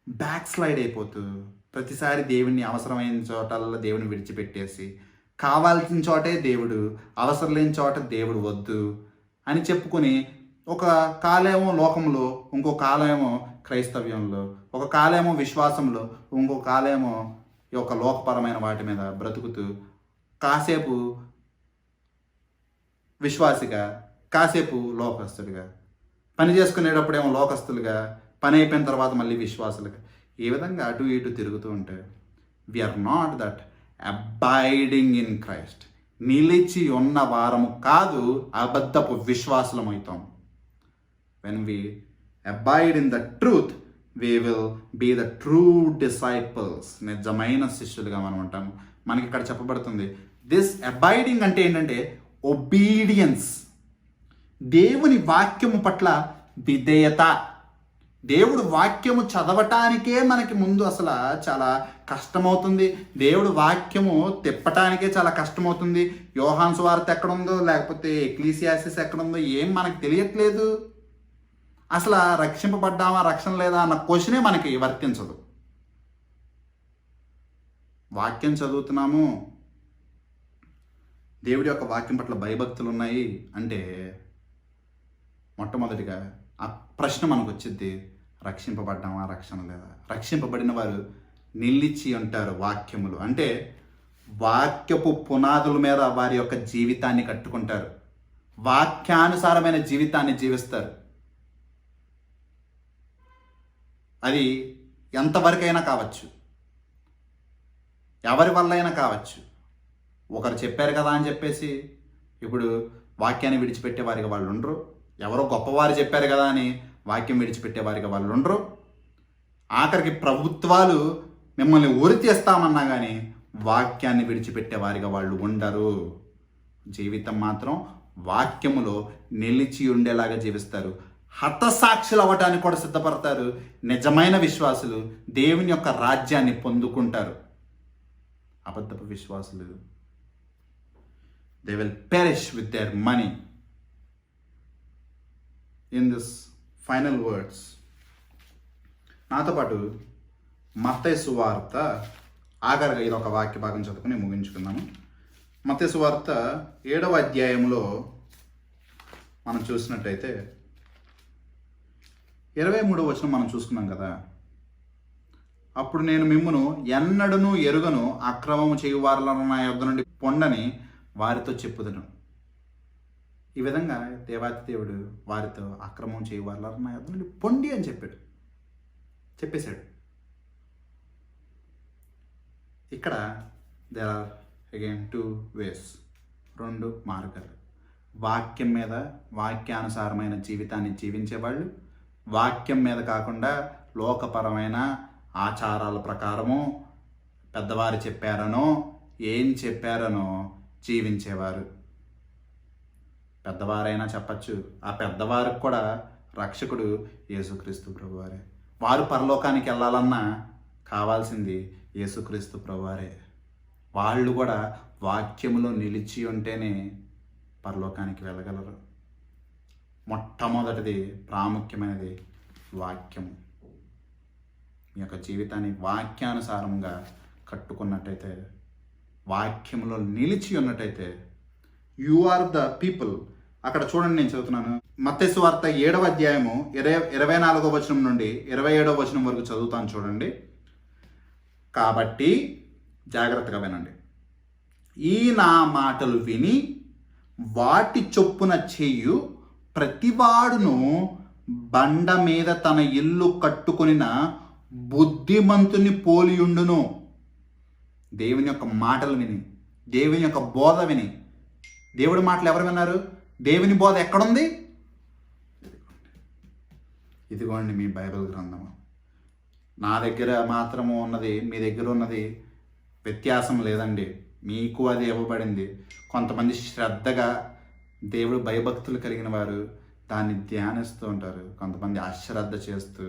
బ్యాక్ స్లైడ్ అయిపోతూ ప్రతిసారి దేవుణ్ణి అవసరమైన చోటల్లో దేవుని విడిచిపెట్టేసి, కావాల్సిన చోటే దేవుడు, అవసరం లేని చోట దేవుడు వద్దు అని చెప్పుకొని, ఒక కాలేమో లోకంలో, ఇంకో కాలేమో క్రైస్తవ్యంలో, ఒక కాలేమో విశ్వాసంలో, ఇంకో కాలేమో ఈ యొక్క లోకపరమైన వాటి మీద బ్రతుకుతూ కాసేపు విశ్వాసిగా, కాసేపు లోకస్తుడిగా, పని చేసుకునేటప్పుడేమో లోకస్తులుగా, పని అయిపోయిన తర్వాత మళ్ళీ విశ్వాసులుగా, ఈ విధంగా అటు ఇటు తిరుగుతూ ఉంటే we are not that abiding in Christ. నిలిచి ఉన్న వారము కాదు, అబద్ధపు విశ్వాసులం అవుతాం. When we abide in the truth we will be the true disciples. నిజమైన శిష్యులుగా మనం ఉంటాము. మనకి ఇక్కడ చెప్పబడుతుంది దిస్ అబైడింగ్ అంటే ఏంటంటే ఒబీడియన్స్, దేవుని వాక్యము పట్ల విధేయత. దేవుడు వాక్యము చదవటానికే మనకి ముందు అసలు చాలా కష్టమవుతుంది. దేవుడు వాక్యము తిప్పటానికే చాలా కష్టమవుతుంది. యోహాను సువార్త ఎక్కడుందో, లేకపోతే ఎక్లీసియాసిస్ ఎక్కడుందో ఏం మనకు తెలియట్లేదు. అసలు రక్షింపబడ్డామా, రక్షణ లేదా అన్న క్వశ్చనే మనకి వర్తించదు. వాక్యం చదువుతున్నాము, దేవుడి యొక్క వాక్యం పట్ల భయభక్తులు ఉన్నాయి అంటే మొట్టమొదటిగా ఆ ప్రశ్న మనకు వచ్చింది, రక్షింపబడ్డామా, రక్షణ లేదా. రక్షింపబడిన వారు నిలిచి ఉంటారు వాక్యములు, అంటే వాక్యపు పునాదుల మీద వారి యొక్క జీవితాన్ని కట్టుకుంటారు, వాక్యానుసారమైన జీవితాన్ని జీవిస్తారు. అది ఎంతవరకైనా కావచ్చు, ఎవరి వల్ల అయినా కావచ్చు. ఒకరు చెప్పారు కదా అని చెప్పేసి ఇప్పుడు వాక్యాన్ని విడిచిపెట్టే వారిగా వాళ్ళు ఉండరు. ఎవరో గొప్పవారు చెప్పారు కదా అని వాక్యం విడిచిపెట్టే వారిగా వాళ్ళు ఉండరు. ఆఖరికి ప్రభుత్వాలు మిమ్మల్ని ఉరి తీస్తామన్నా కానీ వాక్యాన్ని విడిచిపెట్టే వారిగా వాళ్ళు ఉండరు. జీవితం మాత్రం వాక్యములో నిలిచి ఉండేలాగా జీవిస్తారు. హతసాక్షులు అవ్వటానికి కూడా సిద్ధపడతారు. నిజమైన విశ్వాసులు దేవుని యొక్క రాజ్యాన్ని పొందుకుంటారు. అబద్ధపు విశ్వాసులు they will perish with their money. In this final words, నాతో పాటు మత్తయి సువార్త ఆఖరిగా ఇది ఒక వాక్య భాగం చదువుకుని ముగించుకుందాము. మత్తయి సువార్త 7వ అధ్యాయంలో మనం చూసినట్టయితే 23వ వచనం మనం చూసుకున్నాం కదా. అప్పుడు నేను మిమ్మును ఎన్నడను ఎరుగను, అక్రమము చేయువారులను నా యొద్ద నుండి పొండని వారితో చెప్పుదును. ఈ విధంగా దేవాతి దేవుడు వారితో అక్రమం చేయువారులను నా యొద్ద నుండి పొండి అని చెప్పేశాడు. ఇక్కడ దేర్ ఆర్ అగైన్ 2 ways, 2 మార్గాలు. వాక్యం మీద వాక్యానుసారమైన జీవితాన్ని జీవించేవాళ్ళు, వాక్యం మీద కాకుండా లోకపరమైన ఆచారాల ప్రకారము పెద్దవారు చెప్పారనో ఏం చెప్పారనో జీవించేవారు. పెద్దవారైనా చెప్పచ్చు, ఆ పెద్దవారికి కూడా రక్షకుడు యేసుక్రీస్తు ప్రభువారే. వారు పరలోకానికి వెళ్ళాలన్నా కావాల్సింది యేసుక్రీస్తు ప్రభువారే. వాళ్ళు కూడా వాక్యములో నిలిచి ఉంటేనే పరలోకానికి వెళ్ళగలరు. మొట్టమొదటిది ప్రాముఖ్యమైనది వాక్యము. మీ యొక్క జీవితాన్ని వాక్యానుసారంగా కట్టుకున్నట్టయితే, వాక్యంలో నిలిచి ఉన్నట్టయితే యు ఆర్ ద పీపుల్. అక్కడ చూడండి, నేను చదువుతున్నాను. మత్తయి సువార్త 7వ అధ్యాయము 24వ వచనం నుండి 27వ వచనం వరకు చదువుతాను చూడండి. కాబట్టి జాగ్రత్తగా వినండి. ఈ నా మాటలు విని వాటి చొప్పున చేయు ప్రతివాడును బండ మీద తన ఇల్లు కట్టుకొనిన బుద్ధిమంతుని పోలియుండును. దేవుని యొక్క మాటలు విని, దేవుని యొక్క బోధ విని. దేవుడి మాటలు ఎవరు విన్నారు? దేవుని బోధ ఎక్కడుంది? ఇదిగోండి మీ బైబిల్ గ్రంథము. నా దగ్గర మాత్రము ఉన్నది, మీ దగ్గర ఉన్నది వ్యత్యాసం లేదండి. మీకు అది ఇవ్వబడింది. కొంతమంది శ్రద్ధగా దేవుడు భయభక్తులు కలిగిన వారు దాన్ని ధ్యానిస్తూ ఉంటారు. కొంతమంది అశ్రద్ధ చేస్తూ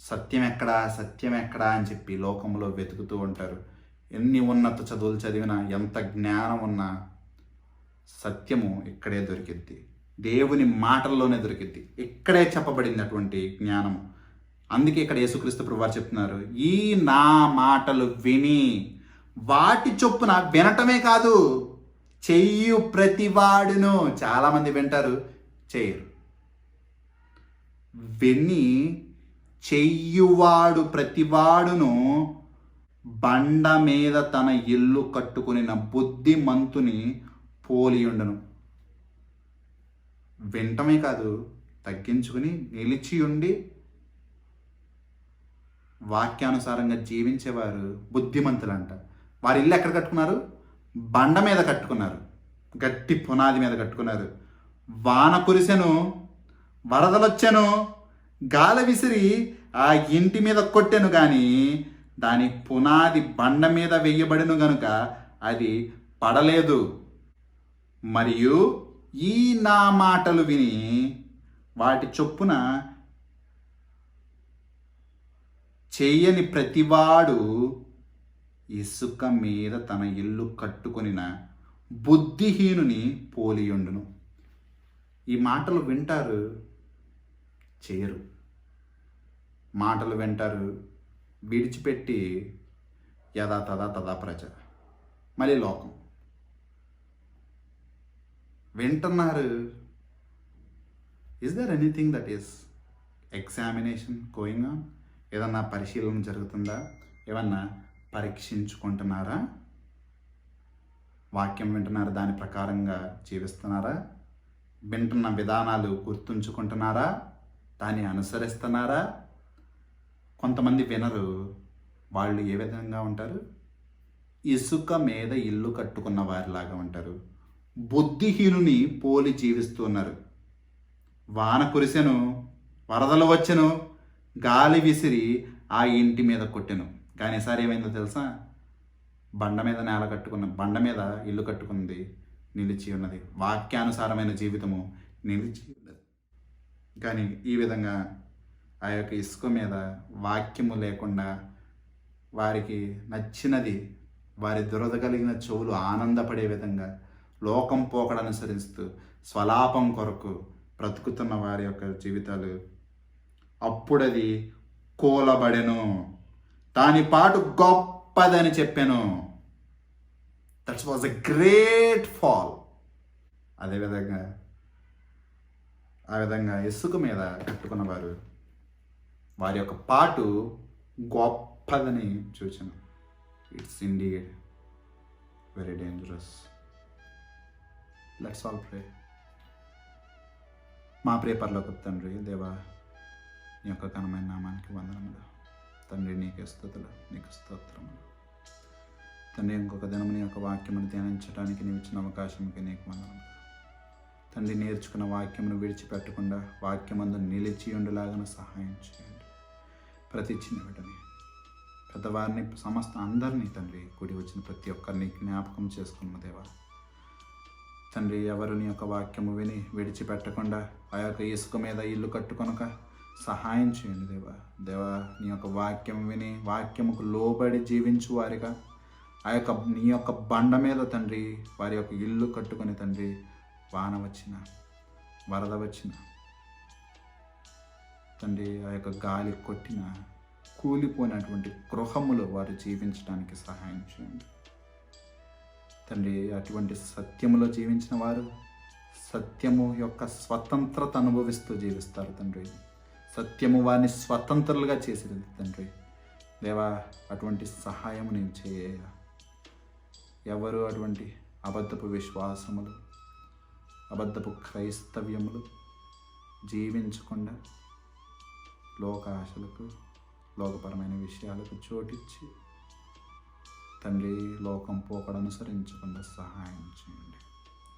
సత్యం ఎక్కడా అని చెప్పి లోకంలో వెతుకుతూ ఉంటారు. ఎన్ని ఉన్నత చదువులు చదివినా, ఎంత జ్ఞానం ఉన్నా సత్యము ఇక్కడే దొరికిద్ది. దేవుని మాటల్లోనే దొరికిద్ది. ఇక్కడే చెప్పబడింది అటువంటి జ్ఞానము. అందుకే ఇక్కడ యేసుక్రీస్తు ప్రభువారు చెప్తున్నారు, ఈ నా మాటలు విని వాటి చొప్పున, వినటమే కాదు చెయ్యు ప్రతివాడును. చాలామంది వింటారు, చేయరు. విని చెయ్యువాడు ప్రతివాడును బండ మీద తన ఇల్లు కట్టుకునిన బుద్ధిమంతుని పోలియుండను. వింటమే కాదు, తగ్గించుకుని నిలిచి ఉండి వాక్యానుసారంగా జీవించేవారు బుద్ధిమంతులంట. వారి ఇల్లు ఎక్కడ కట్టుకున్నారు? బండ మీద కట్టుకున్నారు, గట్టి పునాది మీద కట్టుకున్నారు. వాన కురిసెను, వరదలొచ్చెను, గాలి విసిరి ఆ ఇంటి మీద కొట్టెను, కానీ దాని పునాది బండ మీద వేయబడిను గనుక అది పడలేదు. మరియు ఈ నా మాటలు విని వాటి చొప్పున చెయ్యని ప్రతివాడు ఇసుక మీద తన ఇల్లు కట్టుకొనిన బుద్ధిహీనుని పోలియుండును. ఈ మాటలు వింటారు, చేయరు. మాటలు వింటారు, విడిచిపెట్టి యథా తథా తథా ప్రజ, మళ్ళీ లోకం. వింటున్నారు. Is there anything that is examination going on? ఏదన్నా పరిశీలన జరుగుతుందా? ఏమన్నా పరీక్షించుకుంటున్నారా? వాక్యం వింటున్నారా? దాని ప్రకారంగా జీవిస్తున్నారా? వింటున్న విధానాలు గుర్తుంచుకుంటున్నారా? దాన్ని అనుసరిస్తున్నారా? కొంతమంది వినరు. వాళ్ళు ఏ విధంగా ఉంటారు? ఇసుక మీద ఇల్లు కట్టుకున్న వారిలాగా ఉంటారు. బుద్ధిహీనుని పోలి జీవిస్తున్నారు. వాన కురిసెను, వరదలు వచ్చెను, గాలి విసిరి ఆ ఇంటి మీద కొట్టెను. కానీ ఈసారి ఏమైందో తెలుసా? బండ మీద ఇల్లు కట్టుకుంది, నిలిచి ఉన్నది. వాక్యానుసారమైన జీవితము నిలిచి ఉన్నది. కానీ ఈ విధంగా ఆ యొక్క ఇసుక మీద వాక్యము లేకుండా వారికి నచ్చినది, వారి దురద కలిగిన చెవులు ఆనందపడే విధంగా లోకం పోకడ అనుసరిస్తూ స్వలాపం కొరకు బ్రతుకుతున్న వారి యొక్క జీవితాలు, అప్పుడది కూలబడెను, దాని పాటు గొప్పదని చెప్పాను. That was a great fall. అదేవిధంగా ఆ విధంగా ఇసుక మీద కట్టుకున్న వారి యొక్క పాటు గొప్పదని చూచాను. It's indeed very dangerous. Let's all pray. మా ప్రియ పరలోకపు తండ్రి, దేవా, నీ యొక్క ఘనమైన నామానికి వందనములు. తండ్రి, నీకే స్తుతులు, నీకు స్తోత్రములు. తండ్రి, ఇంకొక దినము నీ యొక్క వాక్యమును ధ్యానించడానికి నీవు ఇచ్చిన అవకాశంకి నీకు వందనములు. తండ్రి, నేర్చుకున్న వాక్యమును విడిచిపెట్టకుండా వాక్యమందు నిలిచి ఉండేలాగా సహాయం చేయండి. ప్రతి చిన్న బిడ్డని, పెద్దవారిని, సమస్త అందరినీ తండ్రి, కూడి వచ్చిన ప్రతి ఒక్కరిని జ్ఞాపకం చేసుకున్న దేవా. తండ్రి, ఎవరు నీ యొక్క వాక్యము విని విడిచిపెట్టకుండా ఆ యొక్క ఇసుక మీద ఇల్లు కట్టుకొనక సహాయం చేయండి దేవా. దేవా, నీ యొక్క వాక్యం విని వాక్యముకు లోబడి జీవించు వారిగా ఆ యొక్క నీ యొక్క బండ మీద తండ్రి వారి యొక్క ఇల్లు కట్టుకొని తండ్రి, వాన వచ్చిన, వరద వచ్చిన తండ్రి, ఆ యొక్క గాలి కొట్టిన కూలిపోయినటువంటి గృహములో వారు జీవించడానికి సహాయం చేయండి తండ్రి. అటువంటి సత్యములో జీవించిన వారు సత్యము యొక్క స్వతంత్రత అనుభవిస్తూ జీవిస్తారు తండ్రి. సత్యము వారిని స్వతంత్రులుగా చేసేది తండ్రి. దేవా, అటువంటి సహాయము నేను చేయ. ఎవరు అటువంటి అబద్ధపు విశ్వాసములు, అబద్ధపు క్రైస్తవ్యములు జీవించకుండా లోక ఆశలకు, లోకపరమైన విషయాలకు చోటిచ్చి తండ్రి లోకం పోకడ అనుసరించకుండా సహాయం చేయండి.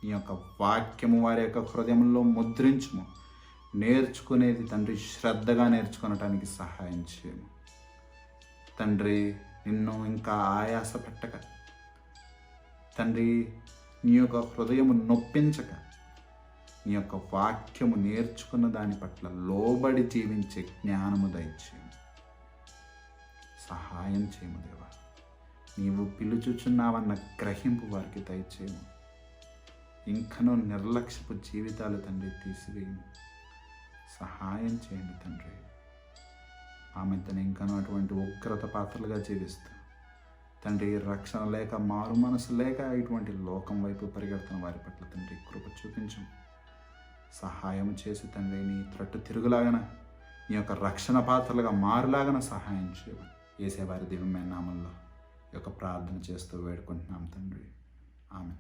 ఈ యొక్క వాక్యము వారి యొక్క హృదయంలో ముద్రించుము. నేర్చుకునేది తండ్రి శ్రద్ధగా నేర్చుకొనటానికి సహాయం చేయము తండ్రి. నిన్ను ఇంకా ఆయాస పెట్టక తండ్రి, నీ యొక్క హృదయము నొప్పించక, నీ యొక్క వాక్యము నేర్చుకున్న దాని పట్ల లోబడి జీవించే జ్ఞానము దయచేయము. సహాయం చేయము దేవా. నీవు పిలుచుచున్నావన్న గ్రహింపు వారికి దయచేయము. ఇంకనూ నిర్లక్ష్యపు జీవితాలు తండ్రి తీసివేయము. సహాయం చేయండి తండ్రి. ఆమెతను ఇంకనూ అటువంటి ఉగ్రత పాత్రలుగా జీవిస్తూ తండ్రి, రక్షణ లేక, మారు మనసు లేక ఇటువంటి లోకం వైపు పరిగెడుతున్న వారి పట్ల తండ్రి కృప చూపించము. సహాయం చేసి తండ్రి, నీ త్రట్టు తిరుగులాగన, నీ యొక్క రక్షణ పాత్రలుగా మారులాగన సహాయం చేయమని యేసే వారి దివ్యమైన నామంలో ఈ యొక్క ప్రార్థన చేస్తూ వేడుకుంటున్నాం తండ్రి. ఆమె.